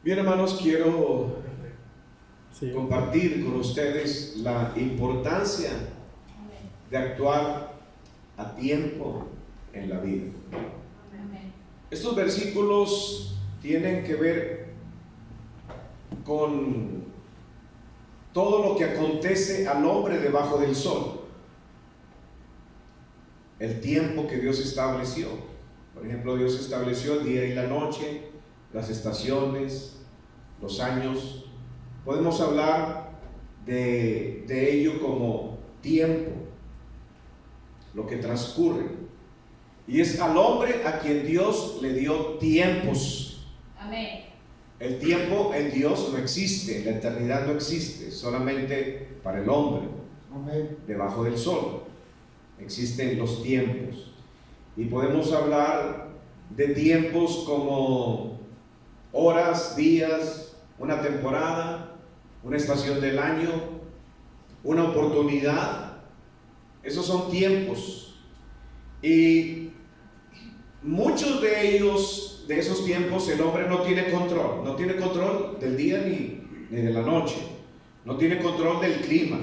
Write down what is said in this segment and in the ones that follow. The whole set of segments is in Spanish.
Bien, hermanos, quiero compartir con ustedes la importancia de actuar a tiempo en la vida. Estos versículos tienen que ver con todo lo que acontece al hombre debajo del sol. El tiempo que Dios estableció. Por ejemplo, Dios estableció el día y la noche, las estaciones, los años. Podemos hablar de ello como tiempo, lo que transcurre. Y es al hombre a quien Dios le dio tiempos. Amén. El tiempo en Dios no existe, la eternidad no existe, solamente para el hombre. Amén. Debajo del sol existen los tiempos. Y podemos hablar de tiempos como horas, días, una temporada, una estación del año, una oportunidad. Esos son tiempos. Y muchos de ellos, de esos tiempos, el hombre no tiene control. No tiene control del día ni de la noche. No tiene control del clima,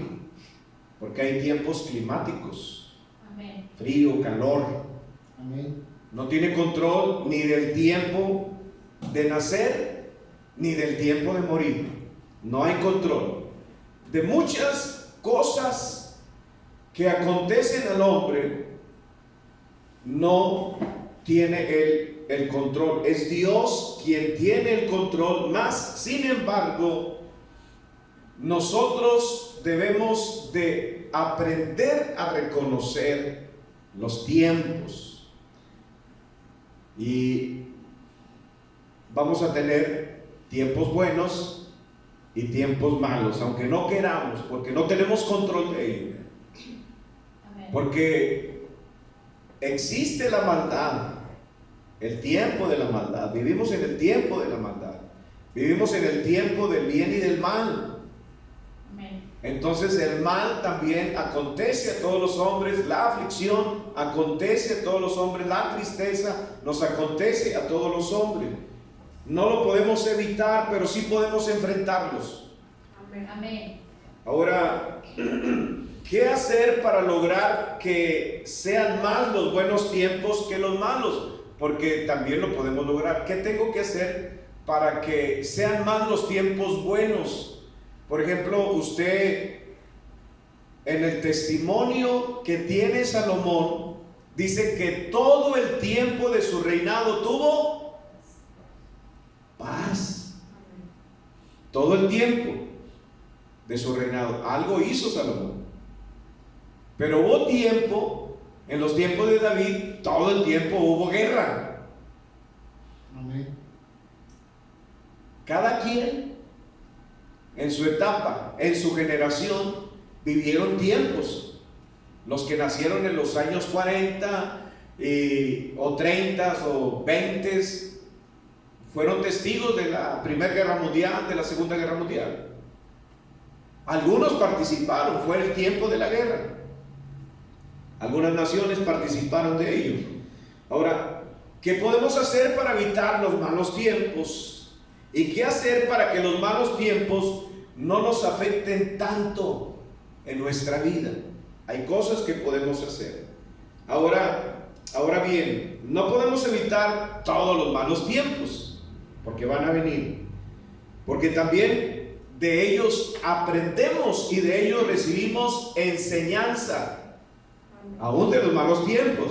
porque hay tiempos climáticos. Amén. Frío, calor. Amén. No tiene control ni del tiempo de nacer, ni del tiempo de morir. No hay control de muchas cosas que acontecen al hombre. No tiene el control. Es Dios quien tiene el control. Más, sin embargo, nosotros debemos de aprender a reconocer los tiempos. Y vamos a tener tiempos buenos y tiempos malos, aunque no queramos, porque no tenemos control de ello. Amén. Porque existe la maldad, el tiempo de la maldad. Vivimos en el tiempo de la maldad. Vivimos en el tiempo del bien y del mal. Amén. Entonces el mal también acontece a todos los hombres, la aflicción acontece a todos los hombres, la tristeza nos acontece a todos los hombres. No lo podemos evitar, pero sí podemos enfrentarlos. Amén. Ahora, ¿qué hacer para lograr que sean más los buenos tiempos que los malos? Porque también lo podemos lograr. ¿Qué tengo que hacer para que sean más los tiempos buenos? Por ejemplo, usted en el testimonio que tiene Salomón dice que todo el tiempo de su reinado tuvo paz. Todo el tiempo de su reinado. Algo hizo Salomón. Pero hubo tiempo, en los tiempos de David, todo el tiempo hubo guerra. Amén. Cada quien en su etapa, en su generación, vivieron tiempos. Los que nacieron en los años 40 o 30 o 20 fueron testigos de la Primera Guerra Mundial, de la Segunda Guerra Mundial. Algunos participaron, fue el tiempo de la guerra. Algunas naciones participaron de ello. Ahora, ¿qué podemos hacer para evitar los malos tiempos? ¿Y qué hacer para que los malos tiempos no nos afecten tanto en nuestra vida? Hay cosas que podemos hacer. Ahora bien, no podemos evitar todos los malos tiempos, porque van a venir. Porque también de ellos aprendemos y de ellos recibimos enseñanza, aún de los malos tiempos.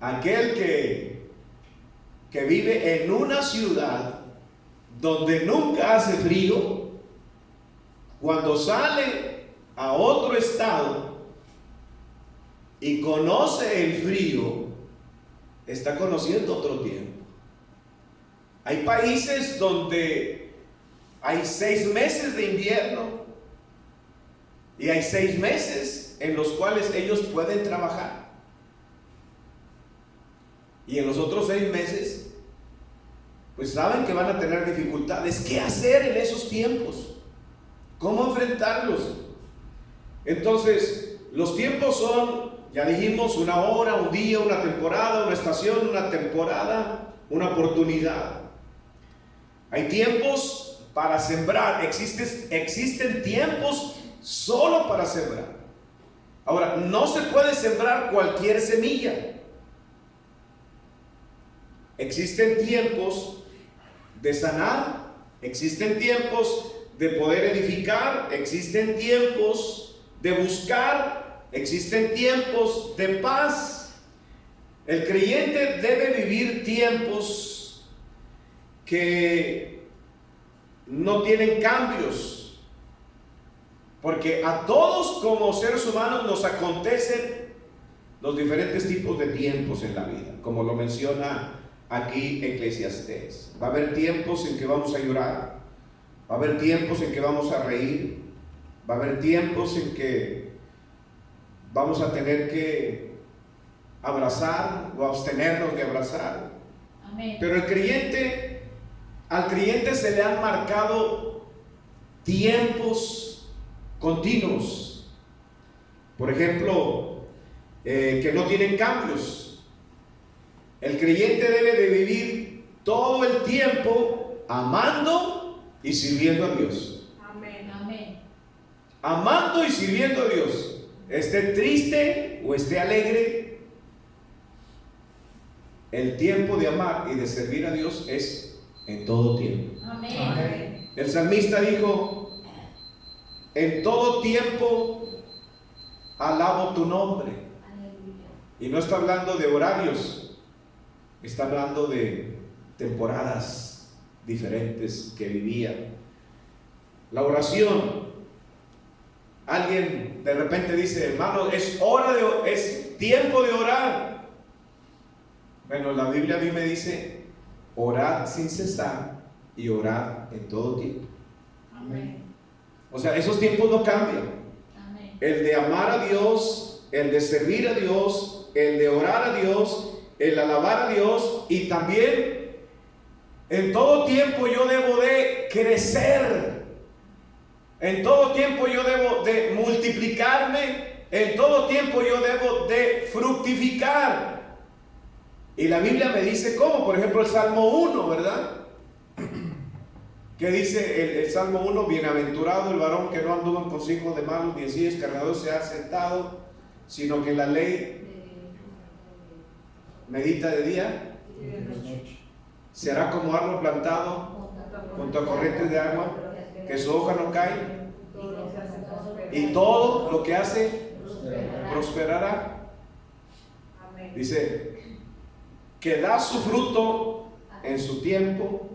Aquel que vive en una ciudad donde nunca hace frío, cuando sale a otro estado y conoce el frío, está conociendo otro tiempo. Hay países donde hay 6 meses de invierno y hay 6 meses en los cuales ellos pueden trabajar. Y en los otros 6 meses pues saben que van a tener dificultades. ¿Qué hacer en esos tiempos? ¿Cómo enfrentarlos? Entonces, los tiempos son, ya dijimos, una hora, un día, una temporada, una estación, una temporada, una oportunidad. Hay tiempos para sembrar, existen tiempos solo para sembrar. Ahora, no se puede sembrar cualquier semilla. Existen tiempos de sanar, existen tiempos de poder edificar, existen tiempos de buscar, existen tiempos de paz. El creyente debe vivir tiempos que no tienen cambios, porque a todos como seres humanos nos acontecen los diferentes tipos de tiempos en la vida, como lo menciona aquí Eclesiastés. Va a haber tiempos en que vamos a llorar, va a haber tiempos en que vamos a reír, va a haber tiempos en que vamos a tener que abrazar o abstenernos de abrazar. Amén. Pero al creyente se le han marcado tiempos continuos. Por ejemplo, que no tienen cambios. El creyente debe de vivir todo el tiempo amando y sirviendo a Dios. Amén. Amén. Amando y sirviendo a Dios. Esté triste o esté alegre, el tiempo de amar y de servir a Dios es en todo tiempo. Amén. Amén. El salmista dijo: en todo tiempo alabo tu nombre. Aleluya. Y no está hablando de horarios, está hablando de temporadas diferentes que vivía. La oración. Alguien de repente dice: hermano, es tiempo de orar. Bueno, la Biblia a mí me dice: orad sin cesar y orad en todo tiempo. Amén. O sea, esos tiempos no cambian. Amén. El de amar a Dios, el de servir a Dios, el de orar a Dios, el alabar a Dios, y también en todo tiempo yo debo de crecer. En todo tiempo yo debo de multiplicarme. En todo tiempo yo debo de fructificar. Y la Biblia me dice cómo. Por ejemplo, el Salmo 1, ¿verdad? Que dice el Salmo 1: bienaventurado el varón que no anduvo en consejo de malos, ni en silla escarnecedor se ha sentado, sino que en la ley medita de día. Será como árbol plantado junto a corrientes de agua, que su hoja no cae, y todo lo que hace prosperará. Dice que da su fruto en su tiempo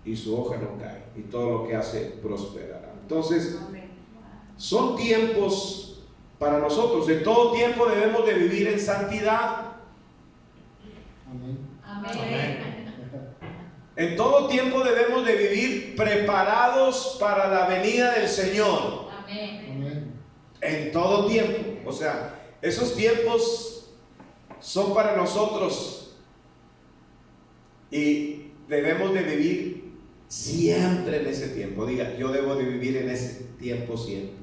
y su hoja no cae, y todo lo que hace prosperará. Entonces, son tiempos para nosotros. En todo tiempo debemos de vivir en santidad. Amén. Amén. En todo tiempo debemos de vivir preparados para la venida del Señor. Amén. Amén. En todo tiempo. O sea, esos tiempos son para nosotros y debemos de vivir siempre en ese tiempo. Diga: yo debo de vivir en ese tiempo siempre.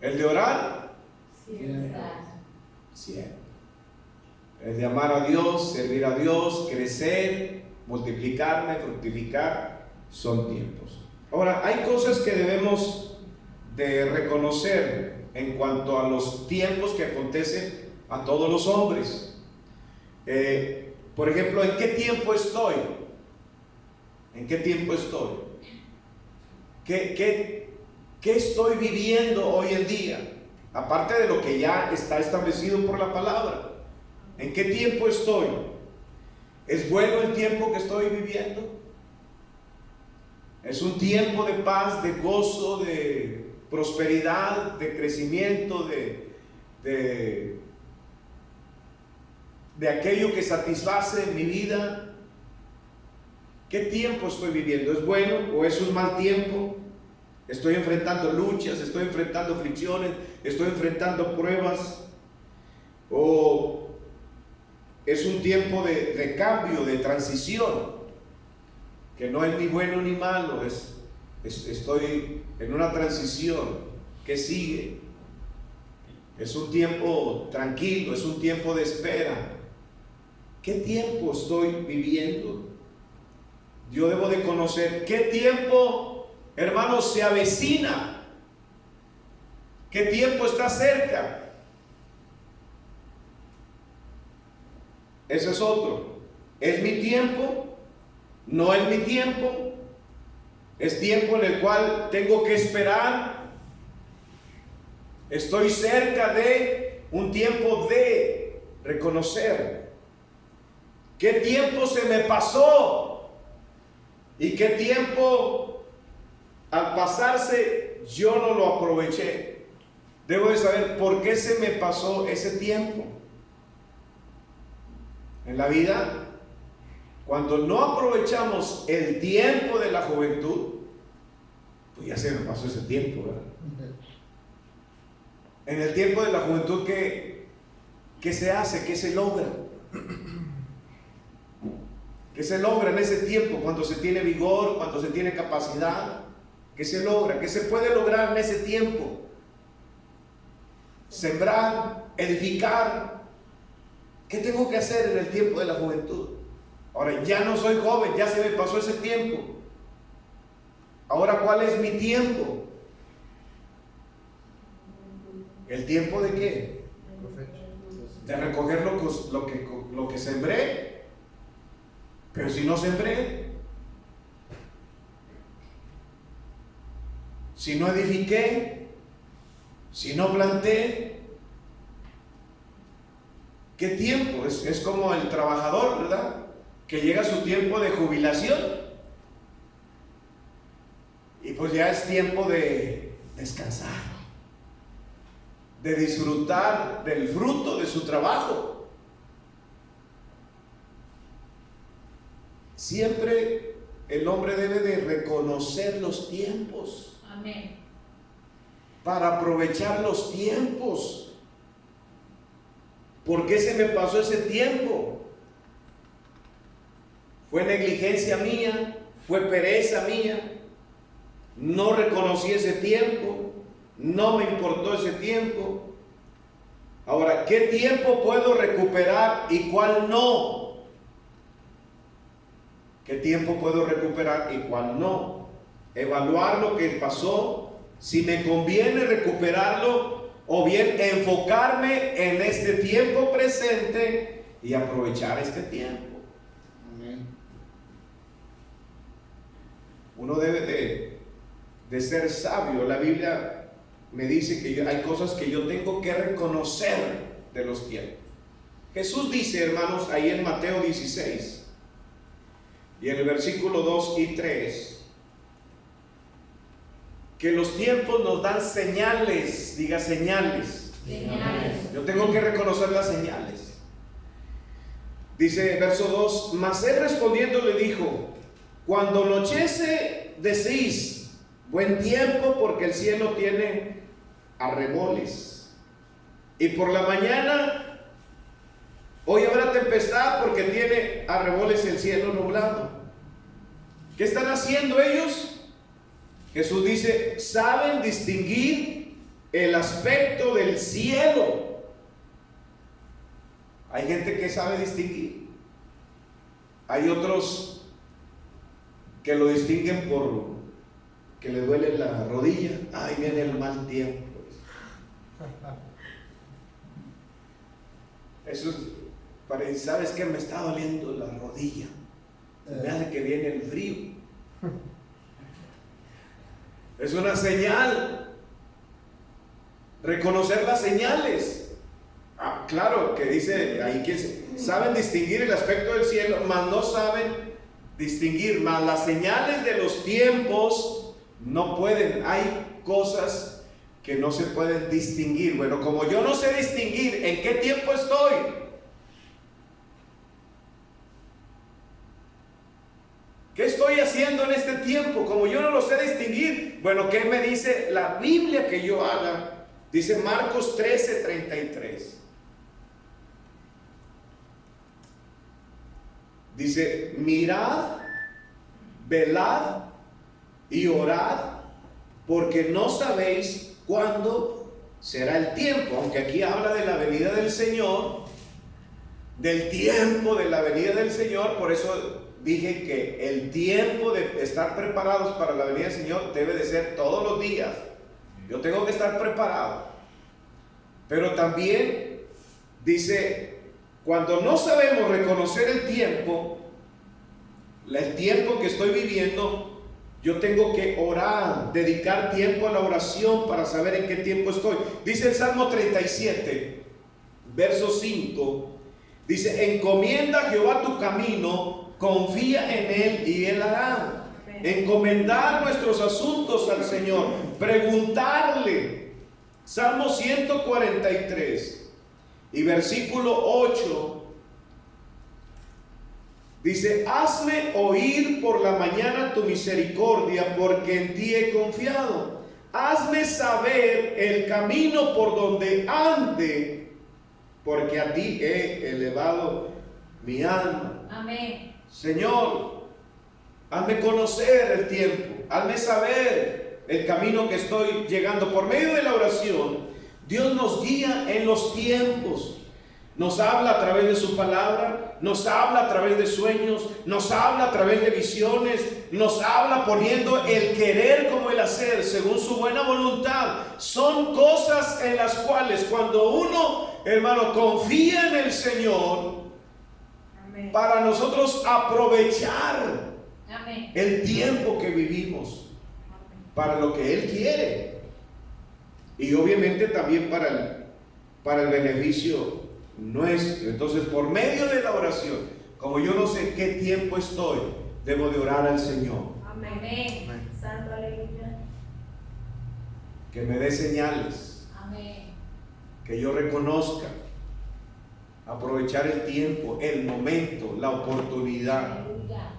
El de orar, siempre. El de amar a Dios, servir a Dios, crecer, multiplicarme, fructificar, son tiempos. Ahora, hay cosas que debemos de reconocer en cuanto a los tiempos que acontecen a todos los hombres. Por ejemplo, ¿en qué tiempo estoy? ¿En qué tiempo estoy? ¿Qué estoy viviendo hoy en día? Aparte de lo que ya está establecido por la palabra. ¿En qué tiempo estoy? ¿Es bueno el tiempo que estoy viviendo? ¿Es un tiempo de paz, de gozo, de prosperidad, de crecimiento, de aquello que satisface mi vida? ¿Qué tiempo estoy viviendo? ¿Es bueno o es un mal tiempo? ¿Estoy enfrentando luchas? ¿Estoy enfrentando fricciones? ¿Estoy enfrentando pruebas? ¿O es un tiempo de cambio, de transición, que no es ni bueno ni malo? Estoy en una transición que sigue. Es un tiempo tranquilo, es un tiempo de espera. ¿Qué tiempo estoy viviendo? Yo debo de conocer qué tiempo, hermanos, se avecina. ¿Qué tiempo está cerca? Ese es otro. ¿Es mi tiempo? ¿No es mi tiempo? ¿Es tiempo en el cual tengo que esperar? Estoy cerca de un tiempo de reconocer. ¿Qué tiempo se me pasó? ¿Y qué tiempo al pasarse yo no lo aproveché? Debo de saber por qué se me pasó ese tiempo. En la vida, cuando no aprovechamos el tiempo de la juventud, pues ya se me pasó ese tiempo, ¿verdad? En el tiempo de la juventud, ¿qué se hace? ¿Qué se logra? ¿Qué se logra en ese tiempo? Cuando se tiene vigor, cuando se tiene capacidad. ¿Qué se logra? ¿Qué se puede lograr en ese tiempo? Sembrar, edificar. ¿Qué tengo que hacer en el tiempo de la juventud? Ahora, ya no soy joven, ya se me pasó ese tiempo. Ahora, ¿cuál es mi tiempo? ¿El tiempo de qué? De recoger lo que sembré. Pero si no sembré, si no edifiqué, si no planté, ¿qué tiempo? Es como el trabajador, ¿verdad? Que llega su tiempo de jubilación y pues ya es tiempo de descansar, de disfrutar del fruto de su trabajo. Siempre el hombre debe de reconocer los tiempos. Amén. Para aprovechar los tiempos. ¿Por qué se me pasó ese tiempo? ¿Fue negligencia mía? ¿Fue pereza mía? ¿No reconocí ese tiempo? ¿No me importó ese tiempo? Ahora, ¿qué tiempo puedo recuperar y cuál no? ¿Qué tiempo puedo recuperar y cuál no? Evaluar lo que pasó, si me conviene recuperarlo o bien enfocarme en este tiempo presente y aprovechar este tiempo. Amén. Uno debe de ser sabio. La Biblia me dice que hay cosas que yo tengo que reconocer de los tiempos. Jesús dice, hermanos, ahí en Mateo 16 y en el versículo 2 y 3, que los tiempos nos dan señales. Diga señales. Señales. Yo tengo que reconocer las señales. Dice verso 2: mas él respondiendo le dijo: cuando anochece decís, buen tiempo, porque el cielo tiene arreboles, y por la mañana, hoy habrá tempestad, porque tiene arreboles el cielo nublado. ¿Qué están haciendo ellos? Jesús dice, saben distinguir el aspecto del cielo. Hay gente que sabe distinguir. Hay otros que lo distinguen por que le duele la rodilla. Ay, viene el mal tiempo. Eso es, ¿sabes qué? Me está doliendo la rodilla. Me hace que viene el frío. Es una señal. Reconocer las señales. Claro que dice ahí que saben distinguir el aspecto del cielo, mas no saben distinguir, mas las señales de los tiempos no pueden. Hay cosas que no se pueden distinguir. Bueno, como yo no sé distinguir en qué tiempo estoy, ¿qué estoy haciendo en este tiempo? Como yo no lo sé distinguir, bueno, ¿qué me dice la Biblia que yo haga? Dice Marcos 13:33. Dice, mirad, velad y orad, porque no sabéis cuándo será el tiempo. Aunque aquí habla de la venida del Señor, del tiempo de la venida del Señor. Por eso dije que el tiempo de estar preparados para la venida del Señor debe de ser todos los días. Yo tengo que estar preparado. Pero también dice, cuando no sabemos reconocer el tiempo que estoy viviendo, yo tengo que orar, dedicar tiempo a la oración para saber en qué tiempo estoy. Dice el Salmo 37, verso 5, dice, encomienda a Jehová tu camino, confía en Él y Él hará. Encomendar nuestros asuntos al Señor, preguntarle. Salmo 143 y versículo 8 dice, hazme oír por la mañana tu misericordia, porque en ti he confiado. Hazme saber el camino por donde ande, porque a ti he elevado mi alma. Amén. Señor, hazme conocer el tiempo, hazme saber el camino que estoy llegando. Por medio de la oración, Dios nos guía en los tiempos. Nos habla a través de su palabra, nos habla a través de sueños, nos habla a través de visiones, nos habla poniendo el querer como el hacer, según su buena voluntad. Son cosas en las cuales cuando uno, hermano, confía en el Señor, Amén, para nosotros aprovechar amén, el tiempo que vivimos para lo que Él quiere, y obviamente también para el beneficio nuestro. Entonces, por medio de la oración, como yo no sé qué tiempo estoy, debo de orar al Señor amén, Santo, aleluya. que me dé señales, amén, que yo reconozca, aprovechar el tiempo, el momento, la oportunidad. aleluya,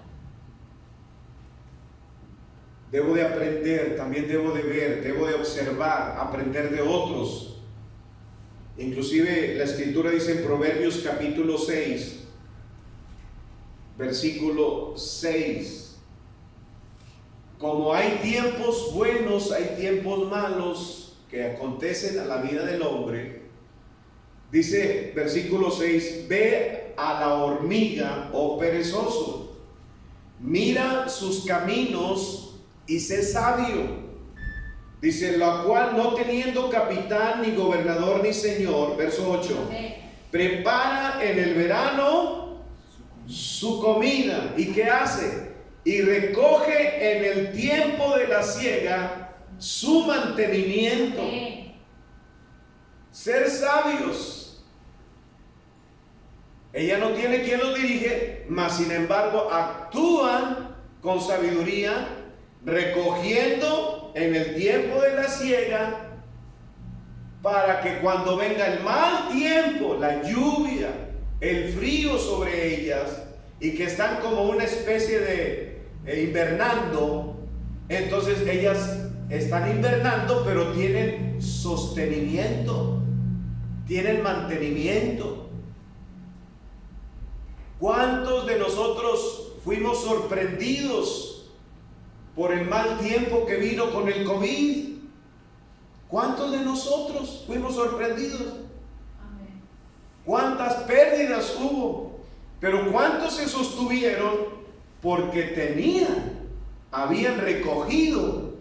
Debo de aprender, también debo de ver, debo de observar, aprender de otros. Inclusive la escritura dice en Proverbios capítulo 6, versículo 6, como hay tiempos buenos, hay tiempos malos que acontecen a la vida del hombre. Dice versículo 6, ve a la hormiga, oh perezoso, mira sus caminos y sé sabio. Dice, la cual no teniendo capitán, ni gobernador, ni señor, verso 8, amén, prepara en el verano su comida. ¿Y qué hace? Y recoge en el tiempo de la siega su mantenimiento. amén, Ser sabios. Ella no tiene quien los dirige, mas sin embargo actúan con sabiduría, recogiendo en el tiempo de la siega, para que cuando venga el mal tiempo, la lluvia, el frío sobre ellas, y que están como una especie de invernando, entonces ellas están invernando, pero tienen sostenimiento, tienen mantenimiento. ¿Cuántos de nosotros fuimos sorprendidos por el mal tiempo que vino con el COVID? ¿Cuántos de nosotros fuimos sorprendidos? amén, ¿Cuántas pérdidas hubo? Pero ¿cuántos se sostuvieron porque habían recogido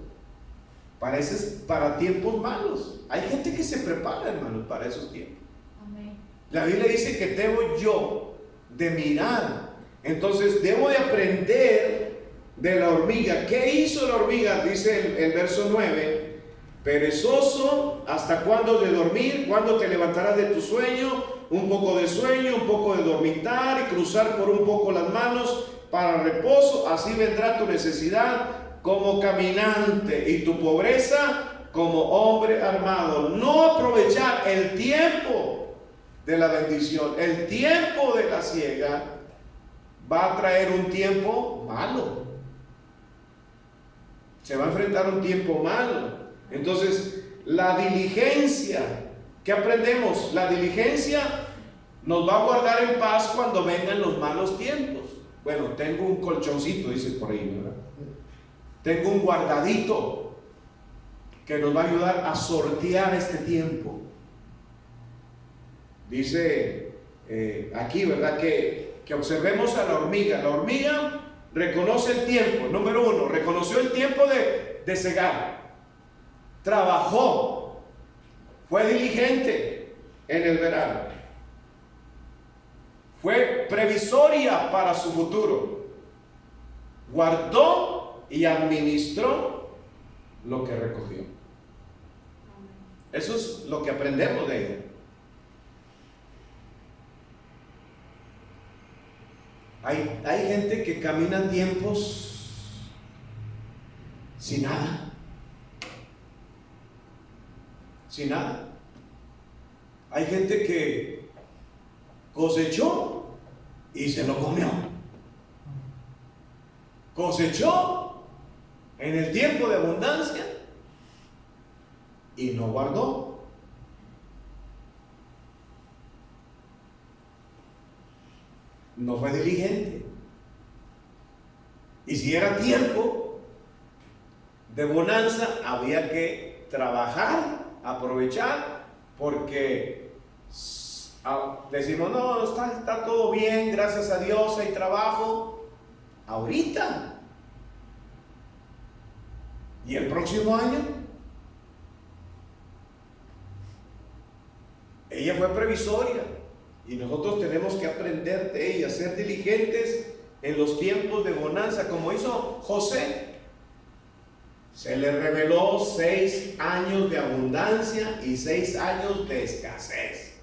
para tiempos malos? Hay gente que se prepara, hermanos, para esos tiempos. amén, La Biblia dice que debo yo de mirar. Entonces debo de aprender de la hormiga. ¿Qué hizo la hormiga? Dice el verso 9, perezoso, ¿hasta cuándo de dormir? ¿Cuándo te levantarás de tu sueño? Un poco de sueño, un poco de dormitar y cruzar por un poco las manos para reposo. Así vendrá tu necesidad como caminante y tu pobreza como hombre armado. No aprovechar el tiempo de la bendición, el tiempo de la siega, va a traer un tiempo malo. Se va a enfrentar un tiempo malo. Entonces, la diligencia, ¿qué aprendemos? La diligencia nos va a guardar en paz cuando vengan los malos tiempos. Bueno, tengo un colchoncito, dice por ahí, ¿verdad? Tengo un guardadito que nos va a ayudar a sortear este tiempo. Dice aquí, ¿verdad? Que observemos a la hormiga. La hormiga reconoce el tiempo. Número uno, reconoció el tiempo de segar. Trabajó. Fue diligente en el verano. Fue previsoria para su futuro. Guardó y administró lo que recogió. Eso es lo que aprendemos de ella. Hay gente que camina tiempos sin nada. Sin nada. Hay gente que cosechó y se lo comió. Cosechó en el tiempo de abundancia y no guardó. No fue diligente. Y si era tiempo de bonanza, había que trabajar, aprovechar, porque decimos, no, está todo bien, gracias a Dios, hay trabajo. Ahorita. ¿Y el próximo año? Ella fue previsoria y nosotros tenemos que aprender de ella, ser diligentes en los tiempos de bonanza, como hizo José. Se le reveló 6 años de abundancia y 6 años de escasez.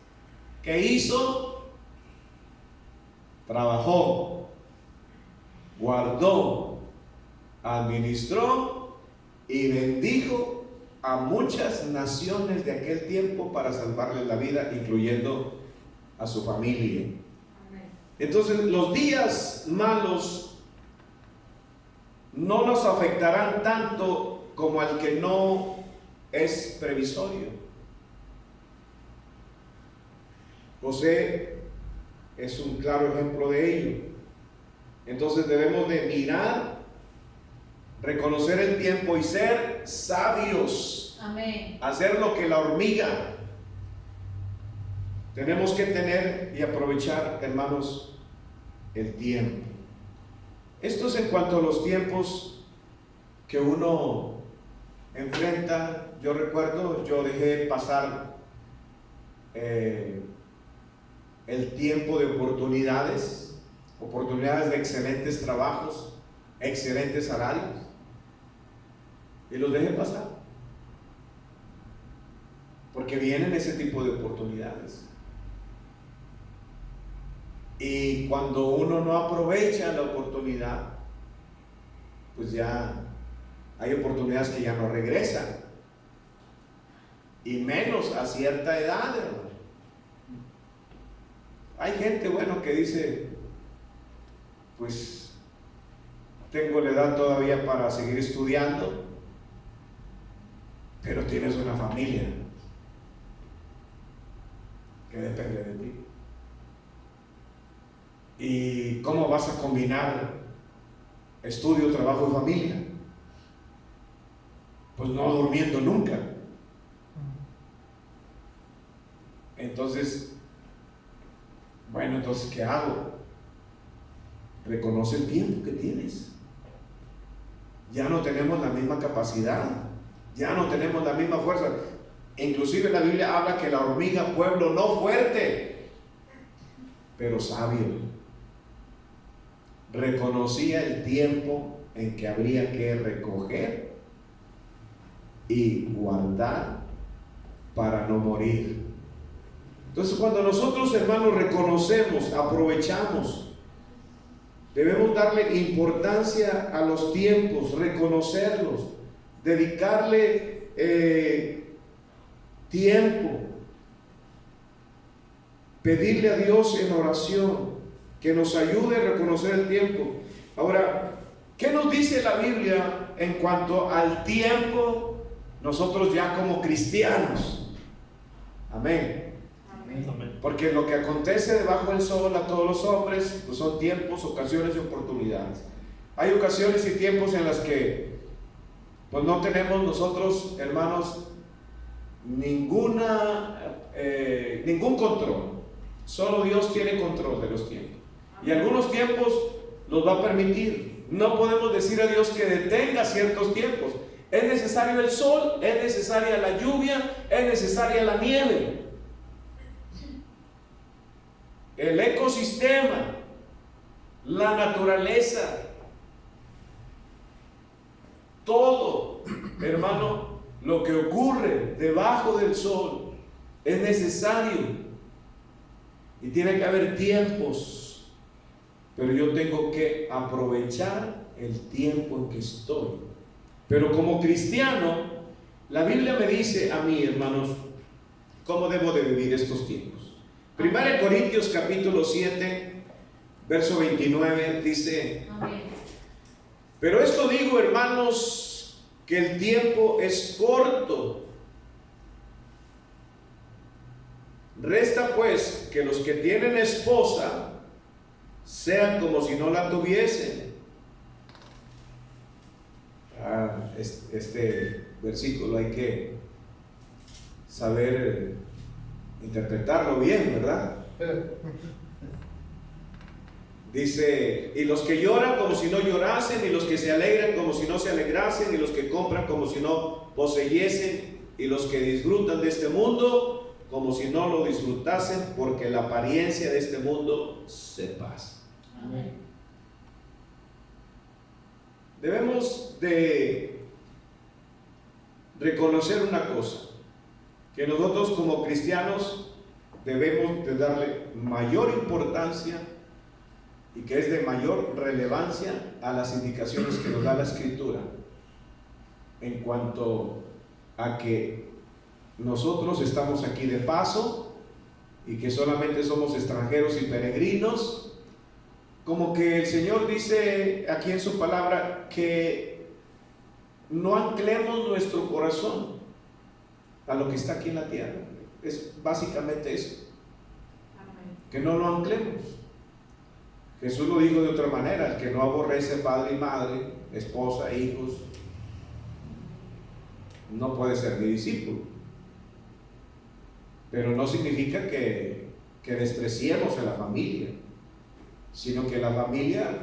¿Qué hizo? Trabajó, guardó, administró y bendijo a muchas naciones de aquel tiempo para salvarles la vida, incluyendo a su familia. Entonces, los días malos no nos afectarán tanto como al que no es previsorio. José es un claro ejemplo de ello. Entonces debemos de mirar, reconocer el tiempo y ser sabios. Amén. Hacer lo que la hormiga. Tenemos que tener y aprovechar, hermanos, el tiempo. Esto es en cuanto a los tiempos que uno enfrenta. Yo recuerdo, yo dejé pasar el tiempo de oportunidades de excelentes trabajos, excelentes salarios, y los dejé pasar, porque vienen ese tipo de oportunidades. Y cuando uno no aprovecha la oportunidad, pues ya hay oportunidades que ya no regresan, y menos a cierta edad, hermano. Hay gente, bueno, que dice, pues tengo la edad todavía para seguir estudiando, pero tienes una familia que depende de ti. ¿Y cómo vas a combinar estudio, trabajo y familia? Pues no durmiendo nunca. Entonces, bueno, entonces, ¿qué hago? Reconoce el tiempo que tienes. Ya no tenemos la misma capacidad, ya no tenemos la misma fuerza. Inclusive la Biblia habla que la hormiga, pueblo no fuerte, pero sabio, reconocía el tiempo en que habría que recoger y guardar para no morir. Entonces, cuando nosotros, hermanos, reconocemos, aprovechamos, debemos darle importancia a los tiempos, reconocerlos, dedicarle tiempo, pedirle a Dios en oración que nos ayude a reconocer el tiempo. Ahora, ¿qué nos dice la Biblia en cuanto al tiempo nosotros ya como cristianos? Amén. Porque lo que acontece debajo del sol a todos los hombres, pues son tiempos, ocasiones y oportunidades. Hay ocasiones y tiempos en las que pues no tenemos nosotros, hermanos, ningún control. Solo Dios tiene control de los tiempos. Y algunos tiempos los va a permitir. No podemos decir a Dios que detenga ciertos tiempos. Es necesario el sol, es necesaria la lluvia, es necesaria la nieve. El ecosistema, la naturaleza, todo, hermano, lo que ocurre debajo del sol es necesario. Y tiene que haber tiempos, pero yo tengo que aprovechar el tiempo en que estoy. Pero como cristiano, la Biblia me dice a mí, hermanos, cómo debo de vivir estos tiempos. 1 Corintios capítulo 7, verso 29 dice: Amén. pero esto digo, hermanos, que el tiempo es corto. Resta pues que los que tienen esposa sean como si no la tuviesen. Este versículo hay que saber interpretarlo bien, ¿verdad? Dice: y los que lloran como si no llorasen, y los que se alegran como si no se alegrasen, y los que compran como si no poseyesen, y los que disfrutan de este mundo como si no lo disfrutasen, porque la apariencia de este mundo se pasa. Amén. Debemos de reconocer una cosa, que nosotros como cristianos debemos de darle mayor importancia y que es de mayor relevancia a las indicaciones que nos da la Escritura en cuanto a que nosotros estamos aquí de paso y que solamente somos extranjeros y peregrinos. Como que el Señor dice aquí en su palabra que no anclemos nuestro corazón a lo que está aquí en la tierra. Es básicamente eso, Amén. que no lo anclemos. Jesús lo dijo de otra manera: el que no aborrece padre y madre, esposa, hijos, no puede ser mi discípulo. Pero no significa que despreciemos a la familia, sino que la familia,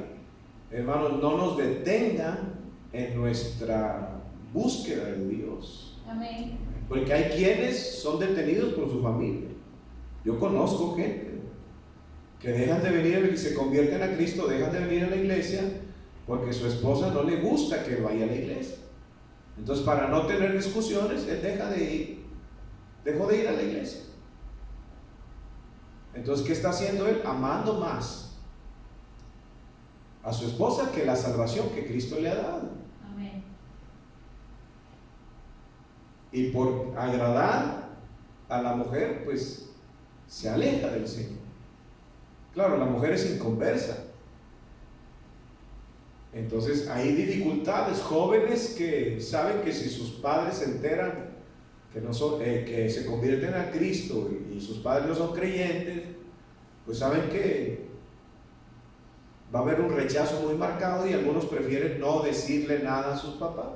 hermanos, no nos detenga en nuestra búsqueda de Dios. Amén. Porque hay quienes son detenidos por su familia. Yo conozco gente que dejan de venir y se convierten a Cristo, dejan de venir a la iglesia porque su esposa no le gusta que vaya a la iglesia. Entonces, para no tener discusiones, él dejó de ir a la iglesia. Entonces, ¿qué está haciendo él? Amando más a su esposa que la salvación que Cristo le ha dado. Amén. Y por agradar a la mujer, pues se aleja del Señor. Claro, la mujer es inconversa. Entonces hay dificultades. Jóvenes que saben que si sus padres se enteran que, no son, que se convierten a Cristo y sus padres no son creyentes, pues saben que va a haber un rechazo muy marcado y algunos prefieren no decirle nada a sus papás.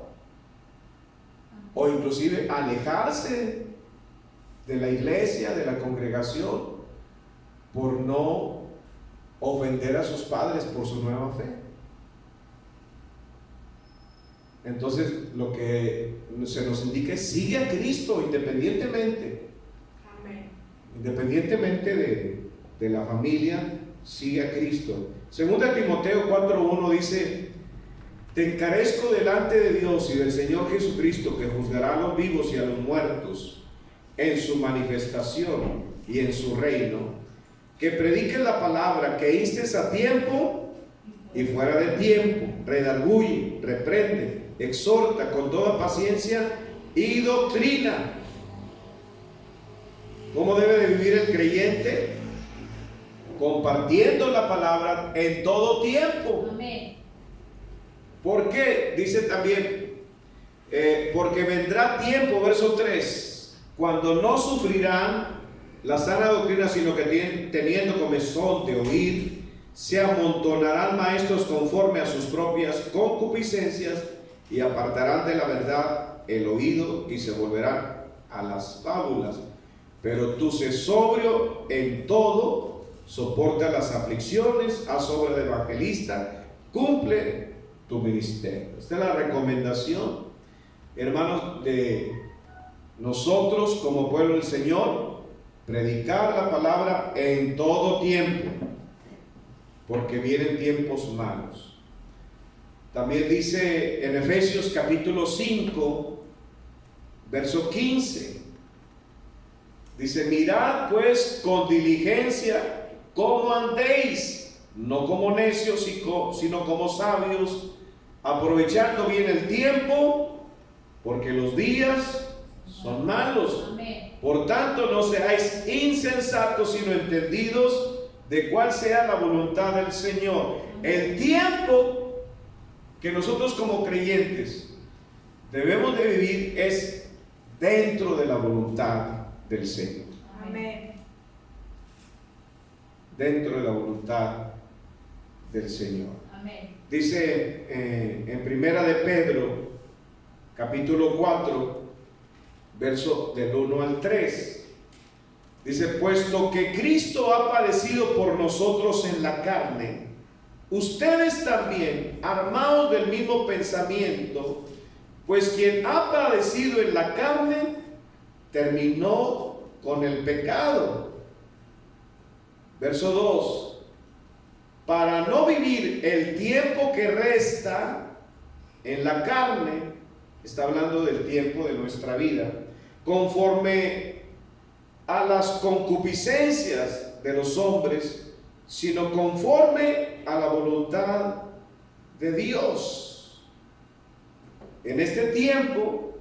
O inclusive alejarse de la iglesia, de la congregación, por no ofender a sus padres por su nueva fe. Entonces, lo que se nos indica es: sigue a Cristo independientemente. Amén. Independientemente de la familia, sigue a Cristo. Segunda Timoteo 4:1 dice: te encarezco delante de Dios y del Señor Jesucristo, que juzgará a los vivos y a los muertos en su manifestación y en su reino, que prediques la palabra, que instes a tiempo y fuera de tiempo, redarguye, reprende, exhorta con toda paciencia y doctrina. ¿Cómo debe de vivir el creyente? Compartiendo la palabra en todo tiempo. Amén. ¿Por qué? Dice también, porque vendrá tiempo, verso 3, cuando no sufrirán la sana doctrina, sino que teniendo comezón de oír, se amontonarán maestros conforme a sus propias concupiscencias y apartarán de la verdad el oído y se volverán a las fábulas. Pero tú sé sobrio en todo, soporta las aflicciones, haz obra de evangelista, cumple tu ministerio. Esta es la recomendación, hermanos, de nosotros como pueblo del Señor: predicar la palabra en todo tiempo, porque vienen tiempos malos. También dice en Efesios capítulo 5, verso 15, dice: mirad pues con diligencia cómo andéis, no como necios, sino como sabios, aprovechando bien el tiempo, porque los días son malos. Amén. Por tanto, no seáis insensatos, sino entendidos de cuál sea la voluntad del Señor. El tiempo que nosotros como creyentes debemos de vivir es dentro de la voluntad del Señor. Amén. Dentro de la voluntad del Señor. Amén. Dice en Primera de Pedro, capítulo 4, verso del 1 al 3. Dice: puesto que Cristo ha padecido por nosotros en la carne, ustedes también, armados del mismo pensamiento, pues quien ha padecido en la carne, terminó con el pecado. Verso 2. Para no vivir el tiempo que resta en la carne, está hablando del tiempo de nuestra vida, conforme a las concupiscencias de los hombres, sino conforme a la voluntad de Dios. En este tiempo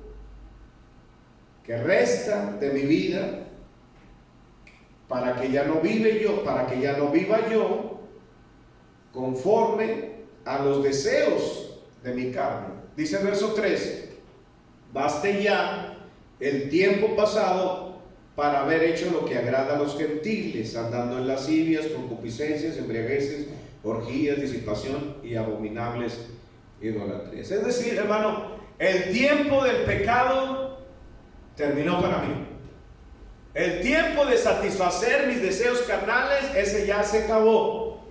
que resta de mi vida, para que ya no viva yo conforme a los deseos de mi carne. Dice el verso 3: baste ya el tiempo pasado para haber hecho lo que agrada a los gentiles, andando en lascivias, concupiscencias, embriagueces, orgías, disipación y abominables idolatrías. Es decir, hermano, el tiempo del pecado terminó para mí. El tiempo de satisfacer mis deseos carnales, ese ya se acabó.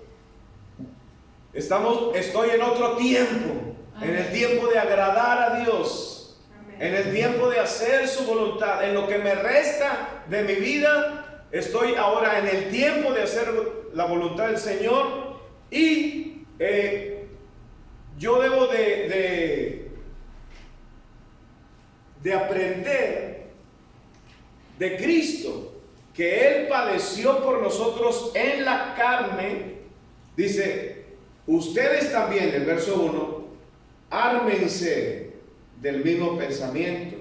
Estoy en otro tiempo, en el tiempo de agradar a Dios, en el tiempo de hacer su voluntad. En lo que me resta de mi vida, estoy ahora en el tiempo de hacer la voluntad del Señor. Y yo debo de aprender de Cristo, que Él padeció por nosotros en la carne. Dice: ustedes también, el verso 1, ármense del mismo pensamiento,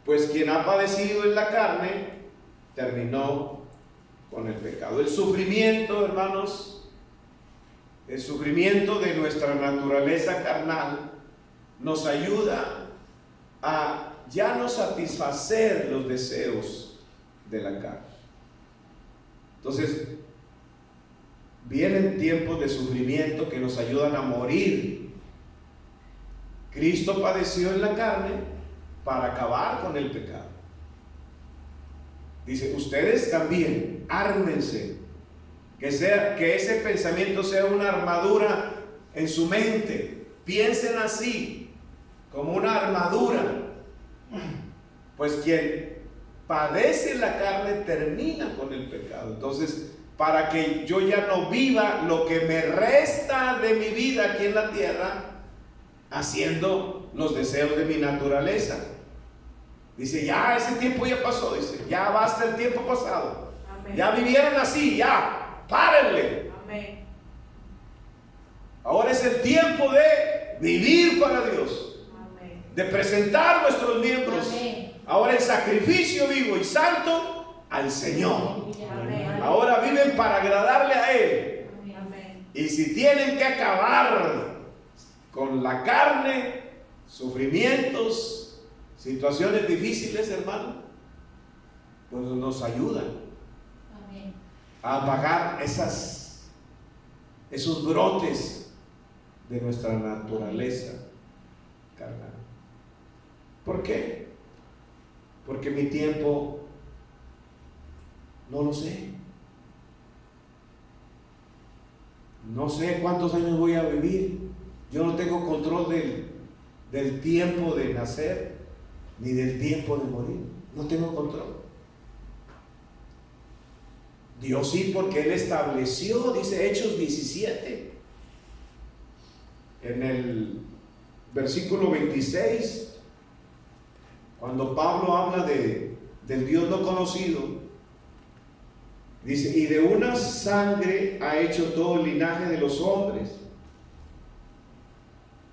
pues quien ha padecido en la carne terminó con el pecado. El sufrimiento, hermanos, el sufrimiento de nuestra naturaleza carnal nos ayuda a ya no satisfacer los deseos de la carne. Entonces, vienen tiempos de sufrimiento que nos ayudan a morir. Cristo padeció en la carne para acabar con el pecado. Dice: ustedes también, ármense. Que ese pensamiento sea una armadura en su mente. Piensen así, como una armadura. Pues quien padece la carne termina con el pecado. Entonces, para que yo ya no viva lo que me resta de mi vida aquí en la tierra, haciendo los deseos de mi naturaleza. Dice: ya ese tiempo ya pasó, dice, ya basta el tiempo pasado. Amén. Ya vivieron así, ya, párenle. Amén. Ahora es el tiempo de vivir para Dios, Amén. de presentar nuestros miembros Amén. ahora en sacrificio vivo y santo al Señor. Amén. Ahora viven para agradarle a Él. Amén. Y si tienen que acabar con la carne, sufrimientos, situaciones difíciles, hermano, pues nos ayudan Amén. a apagar esos brotes de nuestra naturaleza carnal. ¿Por qué? Porque mi tiempo No lo sé. No sé cuántos años voy a vivir. Yo no tengo control del tiempo de nacer ni del tiempo de morir. No tengo control. Dios sí, porque Él estableció, dice Hechos 17, en el versículo 26, cuando Pablo habla del Dios no conocido, dice, y de una sangre ha hecho todo el linaje de los hombres,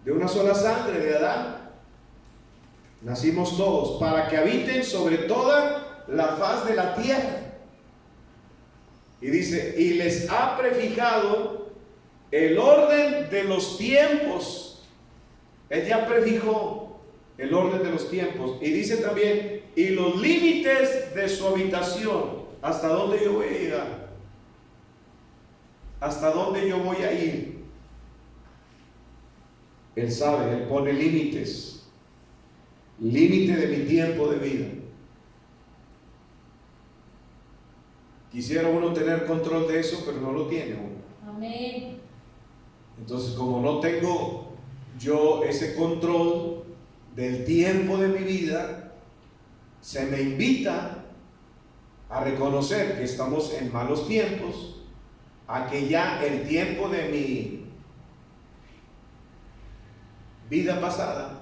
de una sola sangre de Adán nacimos todos, para que habiten sobre toda la faz de la tierra. Y dice, y les ha prefijado el orden de los tiempos. Él ya prefijó el orden de los tiempos. Y dice también, y los límites de su habitación. ¿Hasta dónde yo voy a llegar? ¿Hasta dónde yo voy a ir? Él sabe, Él pone límites. Límite de mi tiempo de vida. Quisiera uno tener control de eso, pero no lo tiene uno. Amén. Entonces, como no tengo yo ese control del tiempo de mi vida, se me invita a reconocer que estamos en malos tiempos, a que ya el tiempo de mi vida pasada,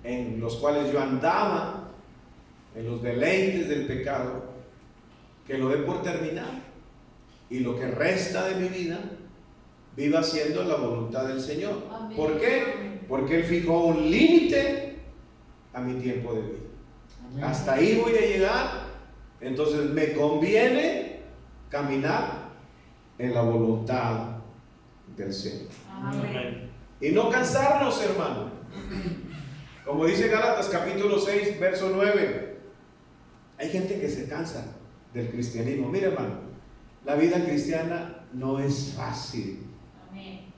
en los cuales yo andaba en los deleites del pecado, que lo dé por terminar, y lo que resta de mi vida viva haciendo la voluntad del Señor. Amén. ¿Por qué? Porque Él fijó un límite a mi tiempo de vida. Amén. Hasta ahí voy a llegar. Entonces me conviene caminar en la voluntad del Señor. Amén. Y no cansarnos, hermano. Como dice Gálatas capítulo 6, verso 9. Hay gente que se cansa del cristianismo. Mira, hermano, la vida cristiana no es fácil. Amén.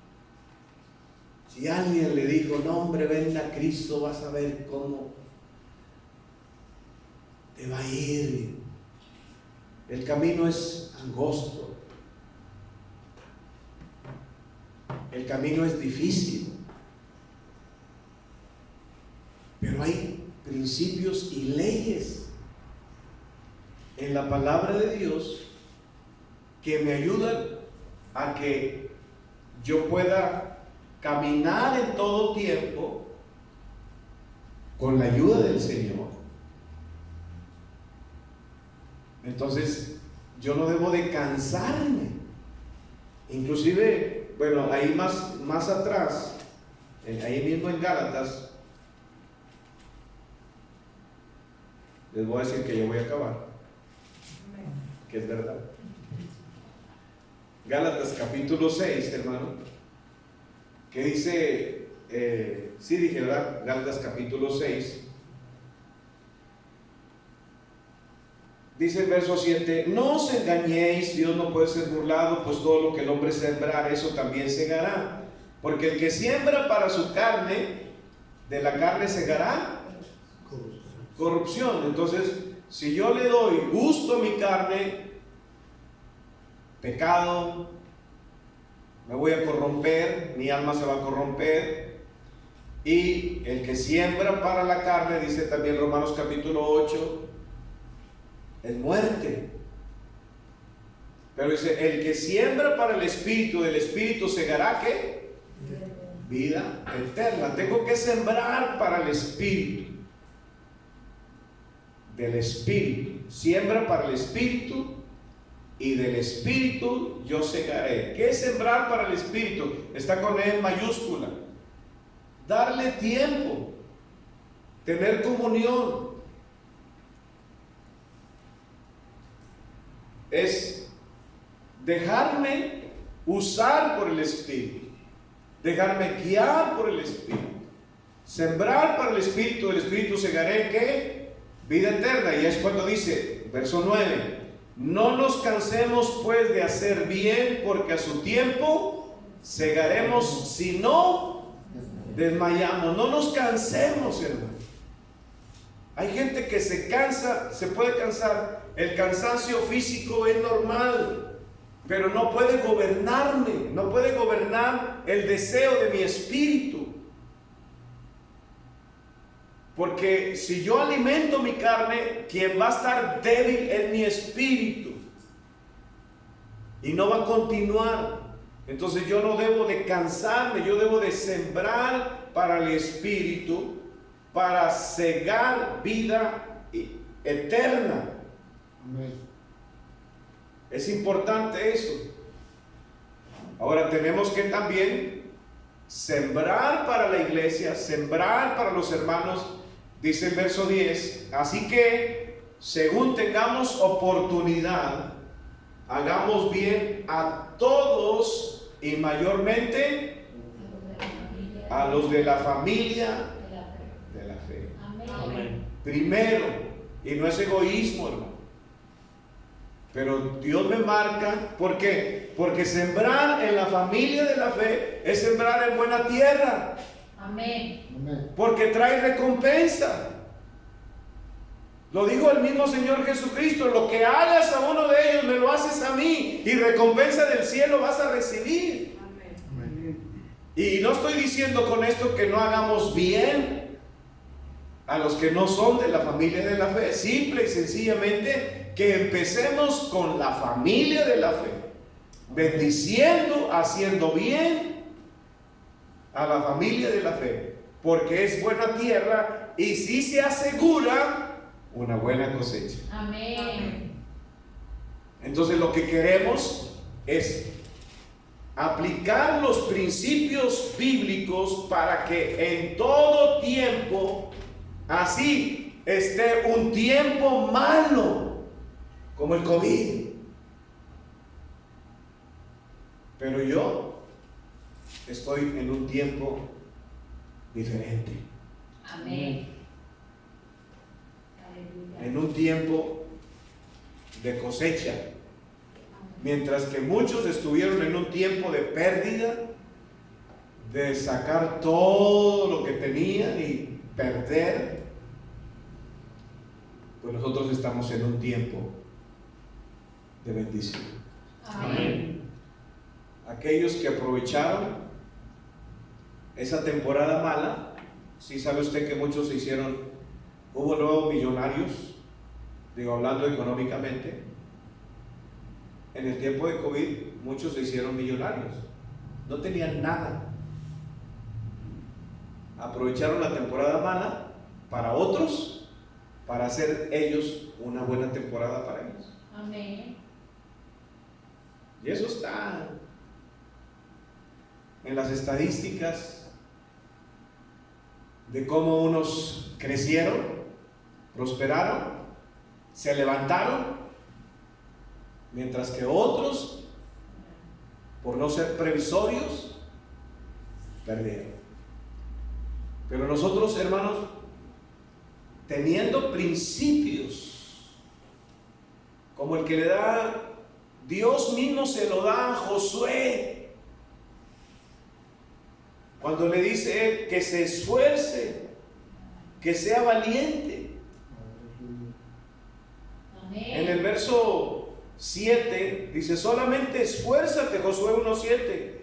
Si alguien le dijo, no hombre, ven a Cristo, vas a ver cómo te va a ir. El camino es angosto. El camino es difícil. Pero hay principios y leyes en la palabra de Dios que me ayudan a que yo pueda caminar en todo tiempo con la ayuda del Señor. Entonces yo no debo de cansarme. Inclusive, bueno, ahí más atrás, ahí mismo en Gálatas, les voy a decir que yo voy a acabar, que es verdad. Gálatas capítulo 6, hermano, que dice, sí dije, ¿verdad? Gálatas capítulo 6, dice el verso 7, no os engañéis, Dios no puede ser burlado, pues todo lo que el hombre sembrar, eso también segará. Porque el que siembra para su carne, de la carne segará corrupción. Entonces, si yo le doy gusto a mi carne, pecado, me voy a corromper, mi alma se va a corromper. Y el que siembra para la carne, dice también Romanos capítulo 8, es muerte. Pero dice, el que siembra para el Espíritu, del Espíritu segará ¿qué? Vida eterna. Tengo que sembrar para el Espíritu. Del Espíritu. Siembra para el Espíritu y del Espíritu yo segaré. ¿Qué es sembrar para el Espíritu? Está con E mayúscula. Darle tiempo. Tener comunión. Es dejarme usar por el Espíritu, dejarme guiar por el Espíritu, sembrar para el Espíritu, del Espíritu segaré ¿qué? Vida eterna. Y es cuando dice, verso 9, no nos cansemos pues de hacer bien, porque a su tiempo segaremos si no desmayamos. No nos cansemos, hermano. Hay gente que se cansa, se puede cansar el cansancio físico es normal, pero no puede gobernarme, no puede gobernar el deseo de mi espíritu. Porque si yo alimento mi carne, quien va a estar débil es mi espíritu y no va a continuar. Entonces yo no debo de cansarme, yo debo de sembrar para el espíritu, para cegar vida eterna. Amén. Es importante eso. Ahora tenemos que también sembrar para la iglesia, sembrar para los hermanos. Dice el verso 10, así que según tengamos oportunidad, hagamos bien a todos y mayormente a los de la familia de la fe. Amén. Primero, y no es egoísmo, hermano, pero Dios me marca. ¿Por qué? Porque sembrar en la familia de la fe es sembrar en buena tierra. Amén. Amén. Porque trae recompensa. Lo dijo el mismo Señor Jesucristo: lo que hagas a uno de ellos me lo haces a mí, y recompensa del cielo vas a recibir. Amén. Y no estoy diciendo con esto que no hagamos bien a los que no son de la familia de la fe. Simple y sencillamente que empecemos con la familia de la fe, bendiciendo, haciendo bien a la familia de la fe, porque es buena tierra y sí se asegura una buena cosecha. Amén. Entonces lo que queremos es aplicar los principios bíblicos para que en todo tiempo, así esté un tiempo malo como el COVID, pero yo estoy en un tiempo diferente, Amén. Aleluya. en un tiempo de cosecha. Mientras que muchos estuvieron en un tiempo de pérdida, de sacar todo lo que tenían y perder, pues nosotros estamos en un tiempo de bendición. Amén. Aquellos que aprovecharon esa temporada mala, sí sabe usted que muchos se hicieron, hubo nuevos millonarios, digo, hablando económicamente. En el tiempo de COVID muchos se hicieron millonarios, no tenían nada, aprovecharon la temporada mala para otros, para hacer ellos una buena temporada para ellos. Amén. Y eso está en las estadísticas de cómo unos crecieron, prosperaron, se levantaron, mientras que otros, por no ser previsorios, perdieron. Pero nosotros, hermanos, teniendo principios como el que le da Dios mismo, se lo da a Josué cuando le dice él que se esfuerce, que sea valiente. Amén. En el verso 7 dice: solamente esfuérzate, Josué 1:7,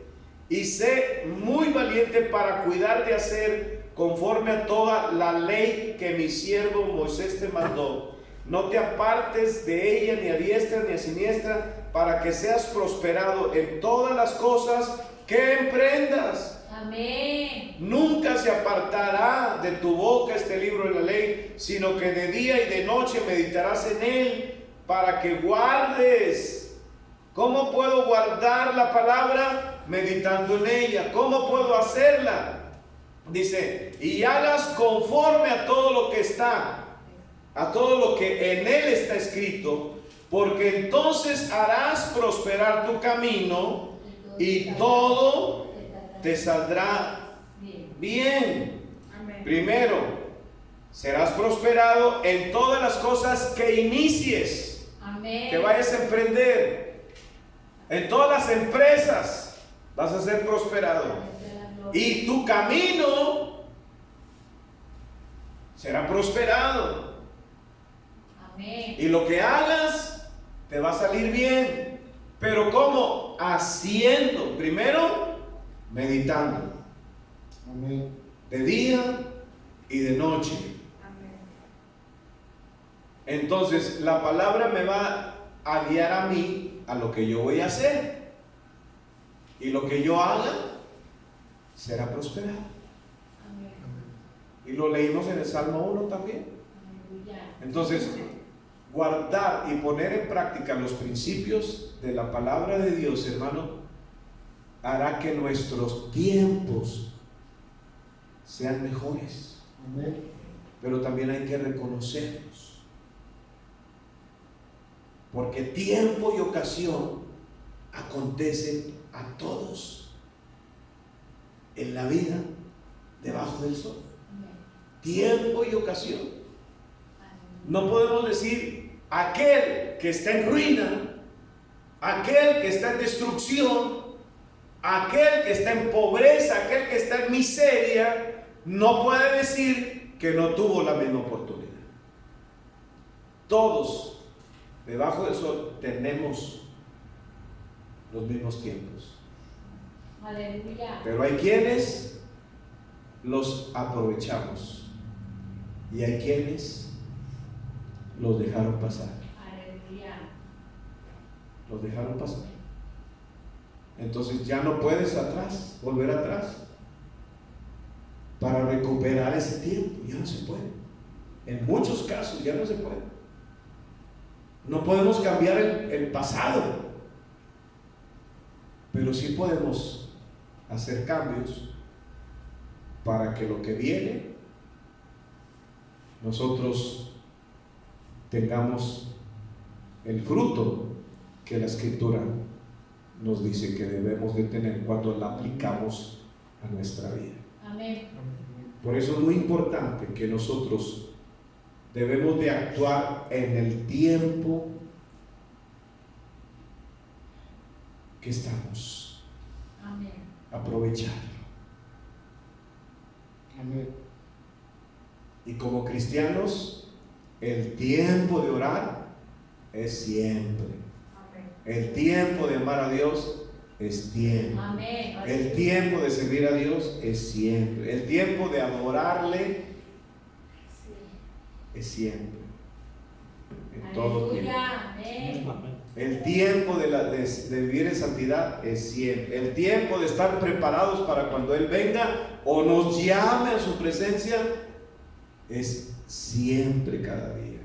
y sé muy valiente para cuidar de hacer conforme a toda la ley que mi siervo Moisés te mandó. No te apartes de ella ni a diestra ni a siniestra, para que seas prosperado en todas las cosas que emprendas. Amén. Nunca se apartará de tu boca este libro de la ley, sino que de día y de noche meditarás en él, para que guardes. ¿Cómo puedo guardar la palabra? Meditando en ella. ¿Cómo puedo hacerla? Dice: y hagas conforme a todo lo que está, a todo lo que en él está escrito, porque entonces harás prosperar tu camino y todo te saldrá bien. Amén. Primero, serás prosperado en todas las cosas que inicies, Amén. que vayas a emprender. En todas las empresas vas a ser prosperado. Y tu camino será prosperado. Amén. Y lo que hagas te va a salir bien. Pero ¿cómo? Haciendo. Primero, meditando. Amén. De día y de noche. Amén. Entonces, la palabra me va a guiar a mí a lo que yo voy a hacer. Y lo que yo haga será prosperado. Amén. Y lo leímos en el Salmo 1 también. Aleluya. Entonces, guardar y poner en práctica los principios de la palabra de Dios, hermano, hará que nuestros tiempos sean mejores. Amén. Pero también hay que reconocerlos. Porque tiempo y ocasión acontecen a todos en la vida debajo del sol. Amén. Tiempo y ocasión. Aleluya. No podemos decir aquel que está en ruina, aquel que está en destrucción, aquel que está en pobreza, aquel que está en miseria, no puede decir que no tuvo la misma oportunidad. Todos debajo del sol tenemos los mismos tiempos. Aleluya. Pero hay quienes los aprovechamos y hay quienes los dejaron pasar. Aleluya. Los dejaron pasar. Entonces ya no puedes volver atrás para recuperar ese tiempo. Ya no se puede. En muchos casos ya no se puede. No podemos cambiar el pasado, pero sí podemos hacer cambios para que lo que viene nosotros tengamos el fruto que la Escritura nos dice que debemos de tener cuando la aplicamos a nuestra vida. Amén. Por eso es muy importante que nosotros debemos de actuar en el tiempo que estamos, Amén. aprovecharlo. Amén. Y como cristianos, el tiempo de orar es siempre. Amén. El tiempo de amar a Dios es tiempo. Amén. El tiempo de servir a Dios es siempre. El tiempo de adorarle Sí. es siempre. En todo tiempo. Aleluya. Amén. El tiempo de vivir en santidad es siempre. El tiempo de estar preparados para cuando Él venga o nos llame a su presencia es siempre, cada día.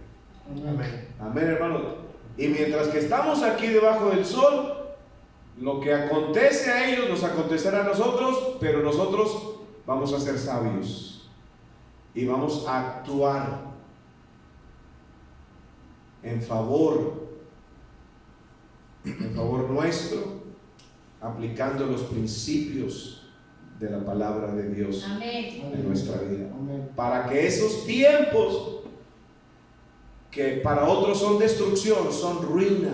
Amén. Amén, hermano. Y mientras que estamos aquí debajo del sol, lo que acontece a ellos nos acontecerá a nosotros, pero nosotros vamos a ser sabios y vamos a actuar en favor nuestro, aplicando los principios de la palabra de Dios Amén. en nuestra vida, Amén. para que esos tiempos que para otros son destrucción, son ruina,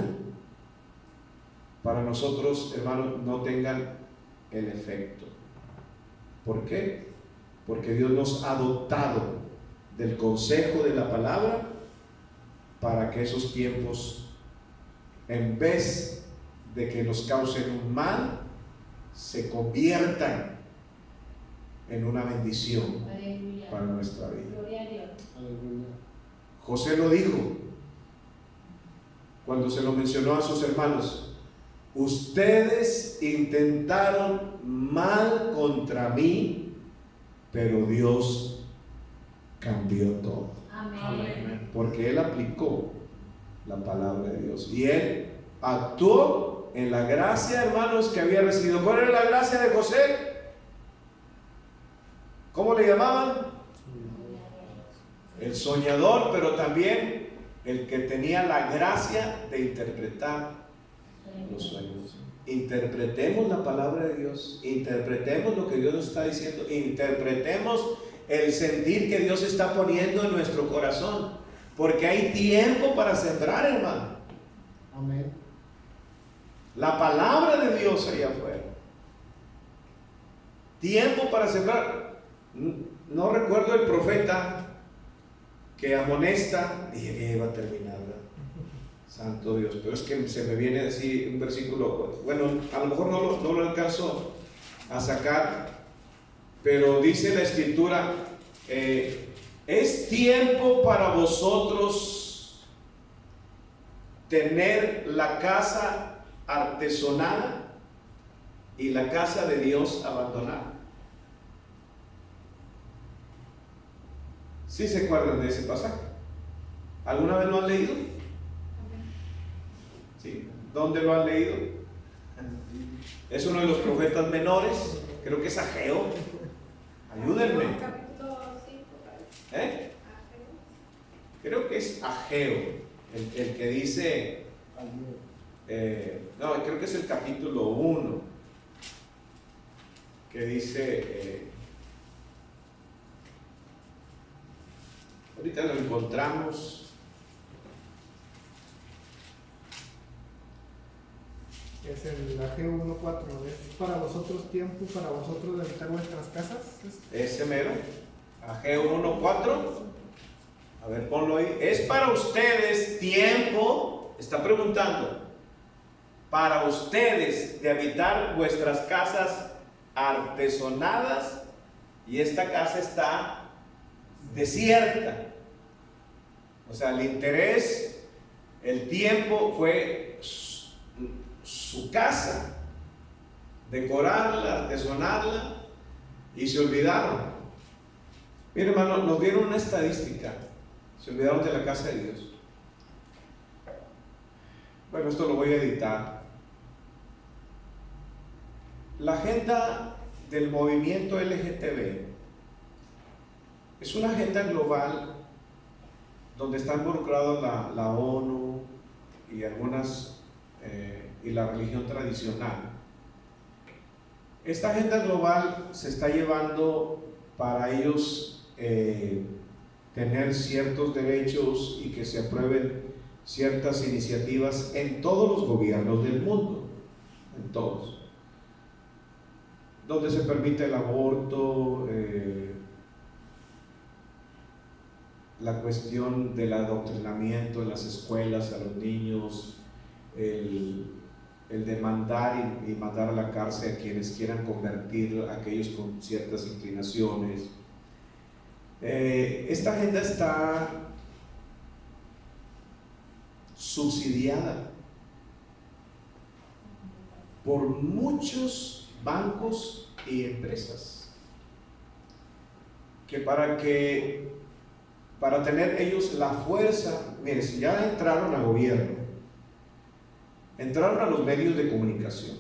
para nosotros, hermanos, no tengan el efecto. ¿Por qué? Porque Dios nos ha dotado del consejo de la palabra para que esos tiempos, en vez de que nos causen un mal, se conviertan en una bendición Aleluya. para nuestra vida. Gloria a Dios. Aleluya. José lo dijo cuando se lo mencionó a sus hermanos: ustedes intentaron mal contra mí, pero Dios cambió todo. Amén. Porque Él aplicó la palabra de Dios y Él actuó en la gracia, hermanos, que había recibido. ¿Cuál era la gracia de José? ¿Cómo le llamaban? El soñador, pero también el que tenía la gracia de interpretar los sueños. Interpretemos la palabra de Dios, interpretemos lo que Dios nos está diciendo, interpretemos el sentir que Dios está poniendo en nuestro corazón, porque hay tiempo para sembrar, hermano. Amén. La palabra de Dios allá afuera. Tiempo para sembrar. No recuerdo el profeta que amonesta, dije que iba a terminar, ¿verdad? Santo Dios, pero es que se me viene así un versículo, bueno, a lo mejor no lo alcanzo a sacar, pero dice la escritura, es tiempo para vosotros tener la casa artesonada y la casa de Dios abandonada. ¿Sí se acuerdan de ese pasaje? ¿Alguna vez lo han leído? ¿Sí? ¿Dónde lo han leído? Es uno de los profetas menores, creo que es Ageo. Ayúdenme. ¿Eh? Creo que es Ageo, el que dice, no, creo que es el capítulo 1, que dice, ahorita lo encontramos. Es el Ageo 1:4, es para vosotros tiempo, para vosotros de habitar vuestras casas. Ese mero, Ageo 1:4. A ver, ponlo ahí. Es para ustedes tiempo, está preguntando, para ustedes de habitar vuestras casas artesonadas, y esta casa está desierta. O sea, el interés, el tiempo fue su casa, decorarla, artesonarla, y se olvidaron. Mire, hermano, nos dieron una estadística. Se olvidaron de la casa de Dios. Bueno, esto lo voy a editar. La agenda del movimiento LGTB es una agenda global donde está involucrada la ONU y algunas y la religión tradicional. Esta agenda global se está llevando para ellos tener ciertos derechos y que se aprueben ciertas iniciativas en todos los gobiernos del mundo, en todos, donde se permite el aborto, la cuestión del adoctrinamiento en las escuelas a los niños, el demandar y mandar a la cárcel a quienes quieran convertir a aquellos con ciertas inclinaciones. Esta agenda está subsidiada por muchos bancos y empresas que para tener ellos la fuerza, miren, si ya entraron al gobierno, entraron a los medios de comunicación,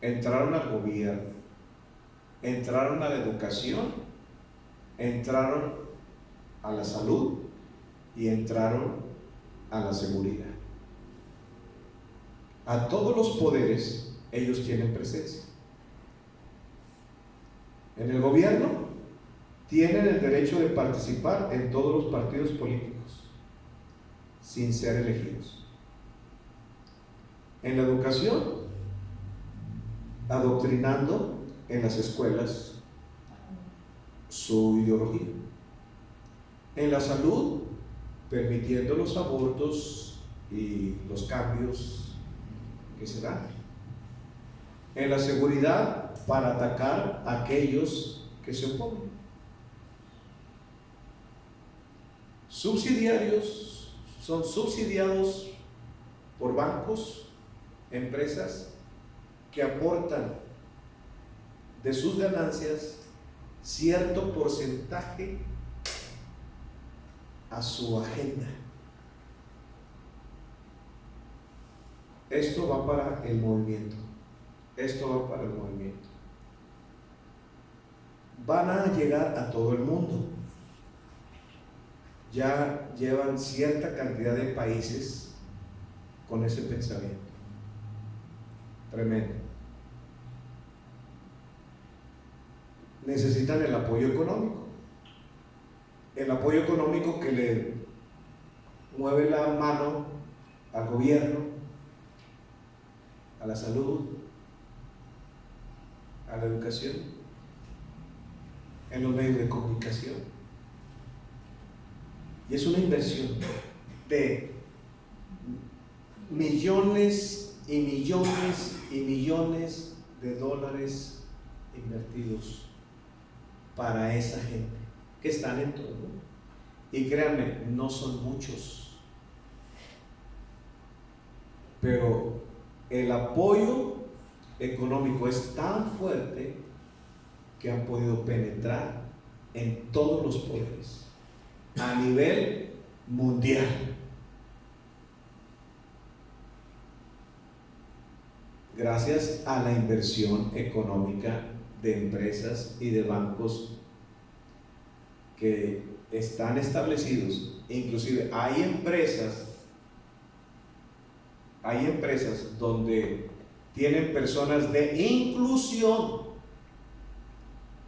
entraron al gobierno, entraron a la educación, entraron a la salud y entraron a la seguridad. A todos los poderes ellos tienen presencia. En el gobierno tienen el derecho de participar en todos los partidos políticos sin ser elegidos. En la educación, adoctrinando en las escuelas su ideología. En la salud, permitiendo los abortos y los cambios que se dan. En la seguridad, para atacar a aquellos que se oponen. Subsidiarios, son subsidiados por bancos, empresas que aportan de sus ganancias cierto porcentaje a su agenda. Esto va para el movimiento. Esto va para el movimiento. Van a llegar a todo el mundo. Ya llevan cierta cantidad de países con ese pensamiento. Tremendo. Necesitan el apoyo económico. El apoyo económico que le mueve la mano al gobierno, a la salud, a la educación, en los medios de comunicación. Y es una inversión de millones y millones y millones de dólares invertidos para esa gente que están en todo. Y créanme, no son muchos, pero el apoyo económico es tan fuerte que han podido penetrar en todos los poderes a nivel mundial. Gracias a la inversión económica de empresas y de bancos que están establecidos. Inclusive hay empresas donde tienen personas de inclusión,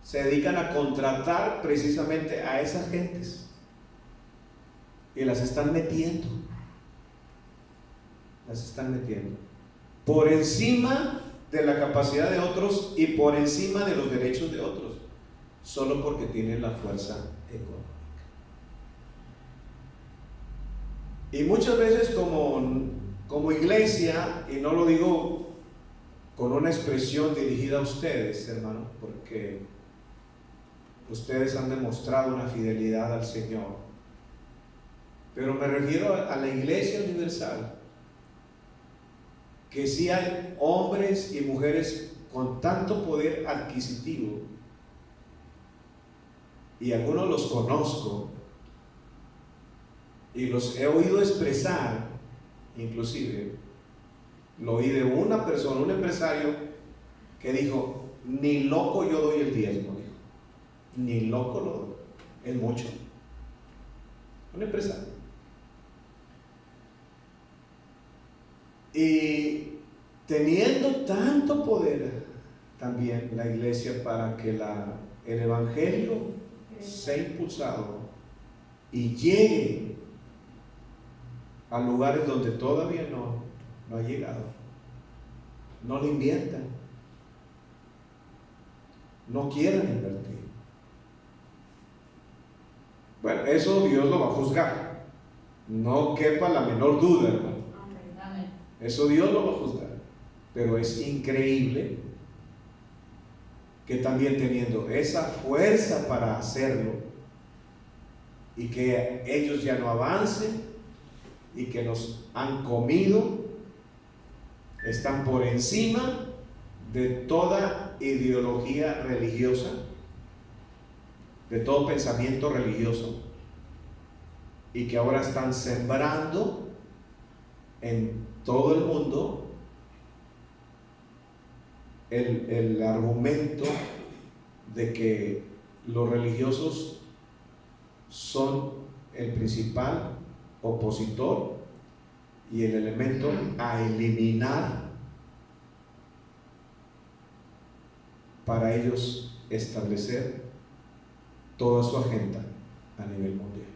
se dedican a contratar precisamente a esas gentes y las están metiendo por encima de la capacidad de otros y por encima de los derechos de otros, solo porque tienen la fuerza económica. Y muchas veces como iglesia, y no lo digo con una expresión dirigida a ustedes, hermano, porque ustedes han demostrado una fidelidad al Señor, pero me refiero a la iglesia universal, que sí hay hombres y mujeres con tanto poder adquisitivo, y algunos los conozco y los he oído expresar. Inclusive lo oí de una persona, un empresario, que dijo: ni loco yo doy el diezmo, dijo, ni loco lo doy, es mucho. Un empresario. Y teniendo tanto poder también la iglesia para que el evangelio sea impulsado y llegue a lugares donde todavía no ha llegado, no le inviertan, no quieran invertir. Bueno, eso Dios lo va a juzgar, no quepa la menor duda, hermano. Amén. Eso Dios lo va a juzgar. Pero es increíble que también teniendo esa fuerza para hacerlo, y que ellos ya no avancen, y que nos han comido, están por encima de toda ideología religiosa, de todo pensamiento religioso, y que ahora están sembrando en todo el mundo el argumento de que los religiosos son el principal opositor y el elemento a eliminar para ellos establecer toda su agenda a nivel mundial.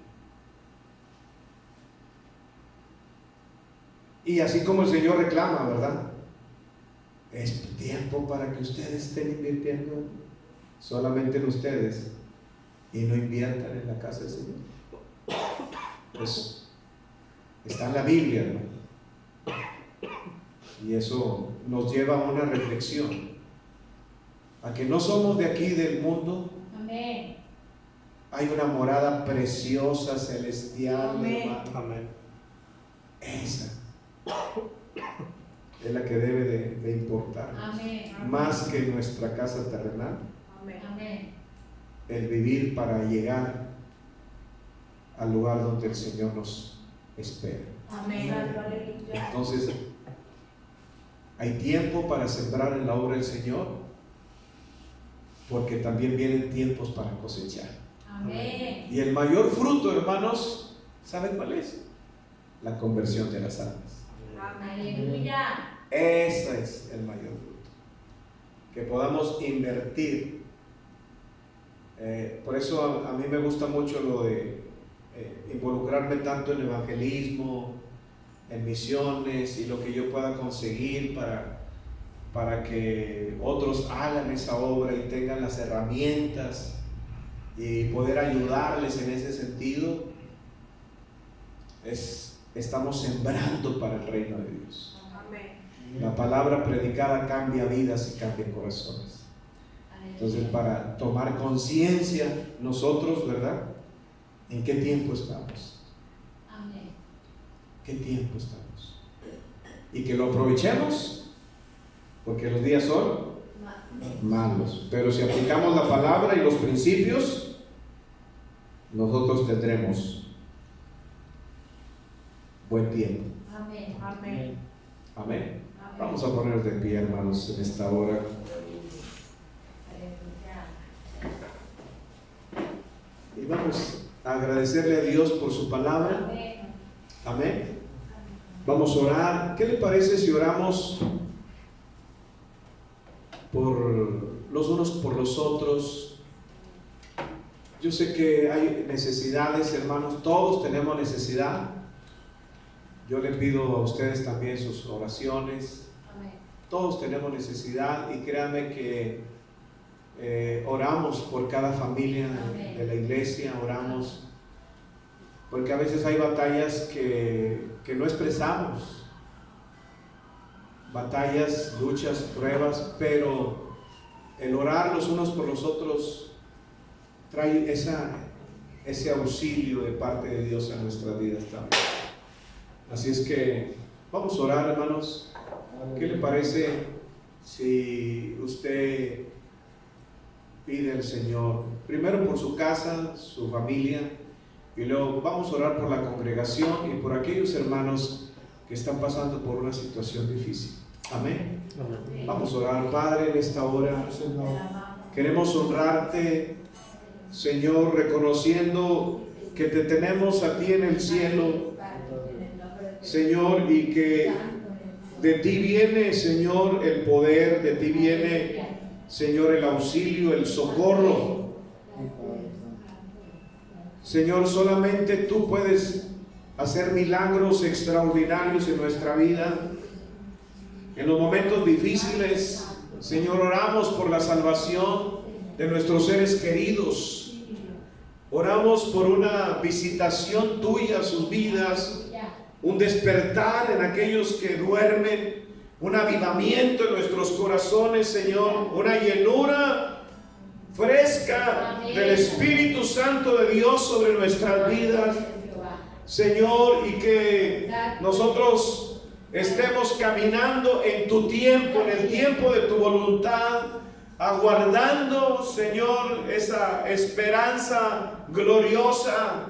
Y así como el Señor reclama, ¿verdad? Es tiempo para que ustedes estén invirtiendo solamente en ustedes y no inviertan en la casa del Señor. Pues está en la Biblia, ¿no? Y eso nos lleva a una reflexión, a que no somos de aquí del mundo. Amén. Hay una morada preciosa, celestial, Amén. hermano. Amén. Esa es la que debe de importar, Amén. más que nuestra casa terrenal, Amén. el vivir para llegar al lugar donde el Señor nos espera. Amén. Entonces, hay tiempo para sembrar en la obra del Señor, porque también vienen tiempos para cosechar. Amén. Y el mayor fruto, hermanos, ¿saben cuál es? La conversión de las almas. Aleluya. Ese es el mayor fruto. Que podamos invertir. Por eso a mí me gusta mucho lo de involucrarme tanto en evangelismo, en misiones y lo que yo pueda conseguir para que otros hagan esa obra y tengan las herramientas y poder ayudarles en ese sentido. estamos sembrando para el reino de Dios. Amén. La palabra predicada cambia vidas y cambia corazones. Entonces, para tomar conciencia nosotros, ¿verdad? ¿En qué tiempo estamos? Amén. ¿Qué tiempo estamos? Y que lo aprovechemos, porque los días son malos. Pero si aplicamos la palabra y los principios, nosotros tendremos buen tiempo. Amén. Amén. Amén. Vamos a ponernos de pie, hermanos, en esta hora. Y vamos a agradecerle a Dios por su palabra. Amén. Amén. Vamos a orar. ¿Qué le parece si oramos por los unos por los otros? Yo sé que hay necesidades, hermanos. Todos tenemos necesidad. Yo le pido a ustedes también sus oraciones. Amén. Todos tenemos necesidad y créanme que oramos por cada familia de la iglesia, oramos porque a veces hay batallas que no expresamos, batallas, luchas, pruebas, pero el orar los unos por los otros trae ese auxilio de parte de Dios en nuestras vidas también. Así es que vamos a orar, hermanos. ¿Qué le parece si usted pide al Señor, primero por su casa, su familia, y luego vamos a orar por la congregación y por aquellos hermanos que están pasando por una situación difícil? Amén. Vamos a orar. Padre, en esta hora queremos honrarte, Señor, reconociendo que te tenemos a ti en el cielo, Señor, y que de ti viene, Señor, el poder, de ti viene, Señor, el auxilio, el socorro. Señor, solamente tú puedes hacer milagros extraordinarios en nuestra vida. En los momentos difíciles, Señor, oramos por la salvación de nuestros seres queridos. Oramos por una visitación tuya a sus vidas, un despertar en aquellos que duermen, un avivamiento en nuestros corazones, Señor, una llenura fresca del Espíritu Santo de Dios sobre nuestras vidas, Señor, y que nosotros estemos caminando en tu tiempo, en el tiempo de tu voluntad, aguardando, Señor, esa esperanza gloriosa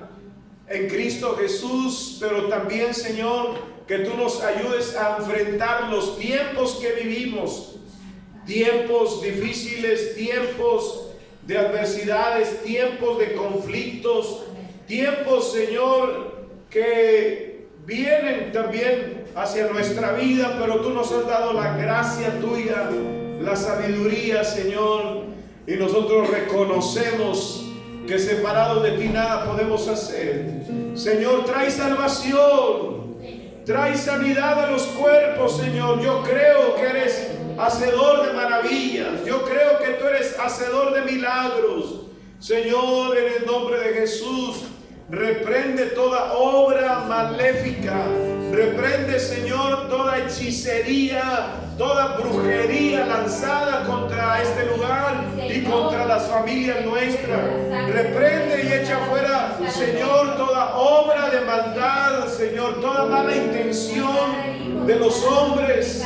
en Cristo Jesús, pero también, Señor, que tú nos ayudes a enfrentar los tiempos que vivimos, tiempos difíciles, tiempos de adversidades, tiempos de conflictos, tiempos, Señor, que vienen también hacia nuestra vida, pero tú nos has dado la gracia tuya, la sabiduría, Señor, y nosotros reconocemos que separados de ti nada podemos hacer. Señor, trae salvación, trae sanidad a los cuerpos, Señor. Yo creo que eres hacedor de maravillas, yo creo que tú eres hacedor de milagros. Señor, en el nombre de Jesús, reprende toda obra maléfica, reprende, Señor, toda hechicería, toda brujería lanzada contra este lugar y contra las familias nuestras. Reprende y echa fuera, Señor, toda obra de maldad, Señor, toda mala intención de los hombres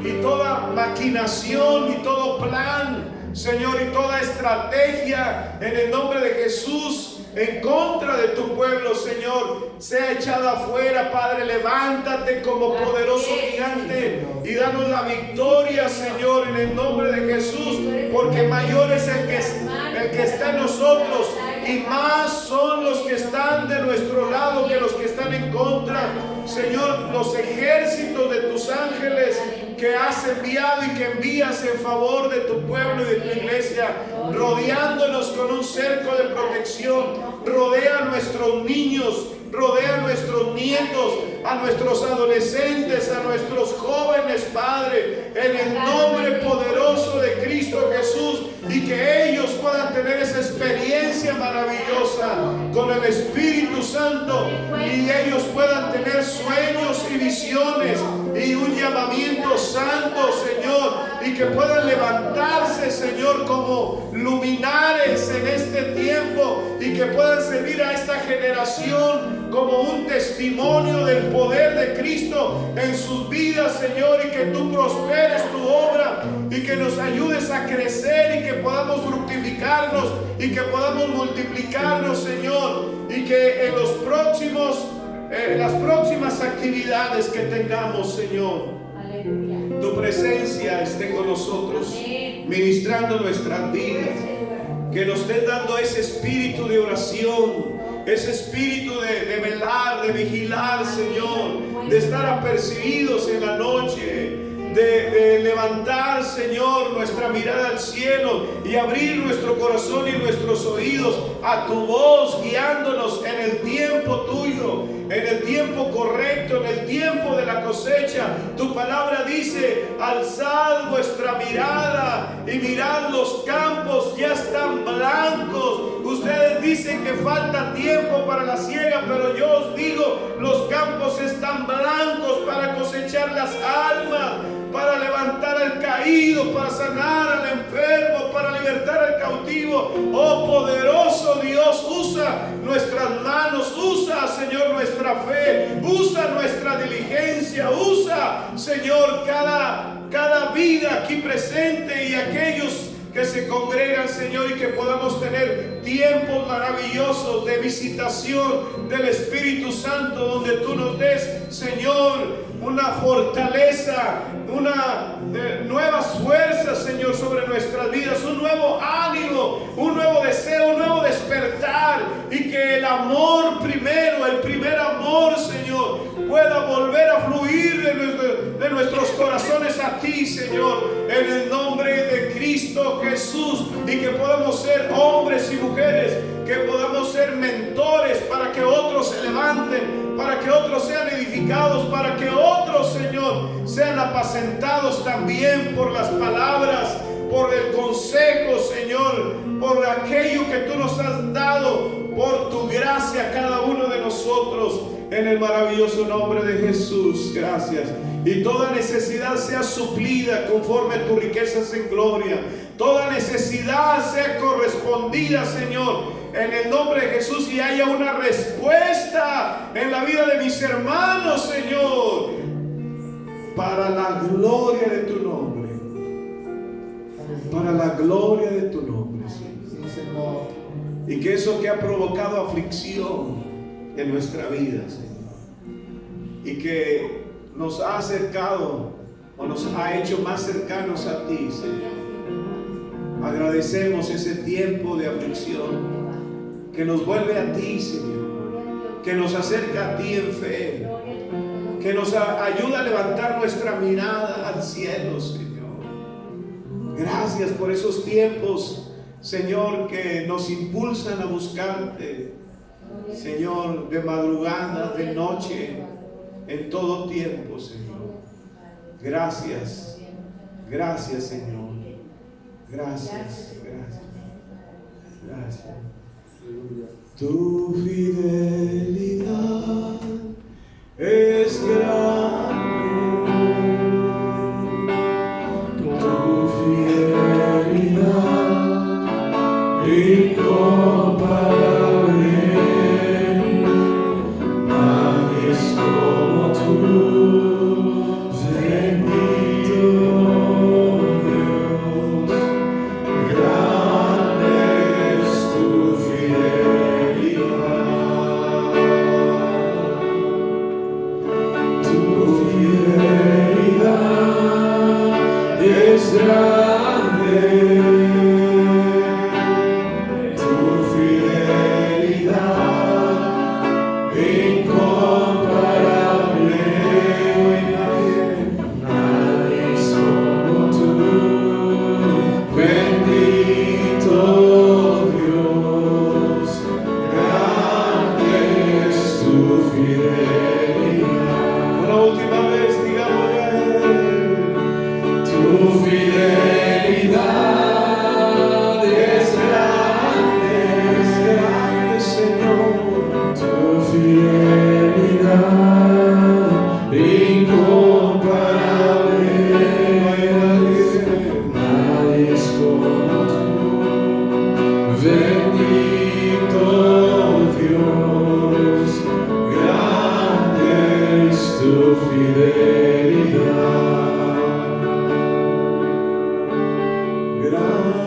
y toda maquinación y todo plan, Señor, y toda estrategia en el nombre de Jesús en contra de tu pueblo, Señor, sea echada afuera. Padre, levántate como poderoso gigante y danos la victoria, Señor, en el nombre de Jesús, porque mayor es el que está en nosotros y más son los que están de nuestro lado que los que están en contra. Señor, los ejércitos de tus ángeles que has enviado y que envías en favor de tu pueblo y de tu iglesia, rodeándonos con un cerco de protección. Rodea a nuestros niños, rodea a nuestros nietos, a nuestros adolescentes, a nuestros jóvenes, Padre, en el nombre poderoso de Cristo Jesús, y que ellos puedan tener esa experiencia maravillosa con el Espíritu Santo y ellos puedan tener sueños y visiones y un llamamiento santo, Señor, y que puedan levantarse, Señor, como luminares en este tiempo y que puedan servir a esta generación como un testimonio del poder de Cristo en sus vidas, Señor, y que tú prosperes tu obra y que nos ayudes a crecer y que podamos fructificarnos y que podamos multiplicarnos, Señor, y que en las próximas actividades que tengamos, Señor, Aleluya. tu presencia esté con nosotros, Amén. ministrando nuestras vidas, que nos estés dando ese espíritu de oración, ese espíritu de velar, de vigilar, Señor, de estar apercibidos en la noche, de levantar, Señor, nuestra mirada al cielo y abrir nuestro corazón y nuestros oídos a tu voz, guiándonos en el tiempo tuyo, en el tiempo correcto, en el tiempo de la cosecha. Tu palabra dice: alzad vuestra mirada y mirad, los campos ya están blancos. Ustedes dicen que falta tiempo para la siega, pero yo os digo, los campos están blancos para cosechar las almas, para levantar al caído, para sanar al enfermo, para libertar al cautivo. Oh poderoso Dios, usa nuestras manos, usa, Señor, nuestra fe, usa nuestra diligencia, usa, Señor, cada vida aquí presente y aquellos que se congregan, Señor, y que podamos tener tiempos maravillosos de visitación del Espíritu Santo, donde tú nos des, Señor, una fortaleza, nuevas fuerzas, Señor, sobre nuestras vidas, un nuevo ánimo, un nuevo deseo, un nuevo despertar, y que el amor primero, el primer amor, Señor, pueda volver a fluir de nuestros corazones a ti, Señor, en el nombre de Cristo Jesús, y que podamos ser hombres y mujeres, que podamos ser mentores para que otros se levanten, para que otros sean edificados, para que otros, Señor, sean apacentados también por las palabras, por el consejo, Señor, por aquello que tú nos has dado, por tu gracia a cada uno de nosotros, en el maravilloso nombre de Jesús. Gracias. Y toda necesidad sea suplida conforme a tus riquezas en gloria. Toda necesidad sea correspondida, Señor, en el nombre de Jesús, y haya una respuesta en la vida de mis hermanos, Señor, para la gloria de tu nombre. Para la gloria de tu nombre, Señor. Sí, Señor. Y que eso que ha provocado aflicción en nuestra vida, Señor, y que nos ha acercado o nos ha hecho más cercanos a ti, Señor, agradecemos ese tiempo de aflicción que nos vuelve a ti, Señor, que nos acerca a ti en fe, que nos ayuda a levantar nuestra mirada al cielo, Señor. Gracias por esos tiempos, Señor, que nos impulsan a buscarte, Señor, de madrugada, de noche, en todo tiempo, Señor. Gracias, gracias, Señor. Gracias, gracias, gracias. Tu fidelidad es grande, tu fidelidad incomparable. Nadie es como tú, bendito Dios, grande es tu fidelidad. Tu fidelidad es grande. Tu Gracias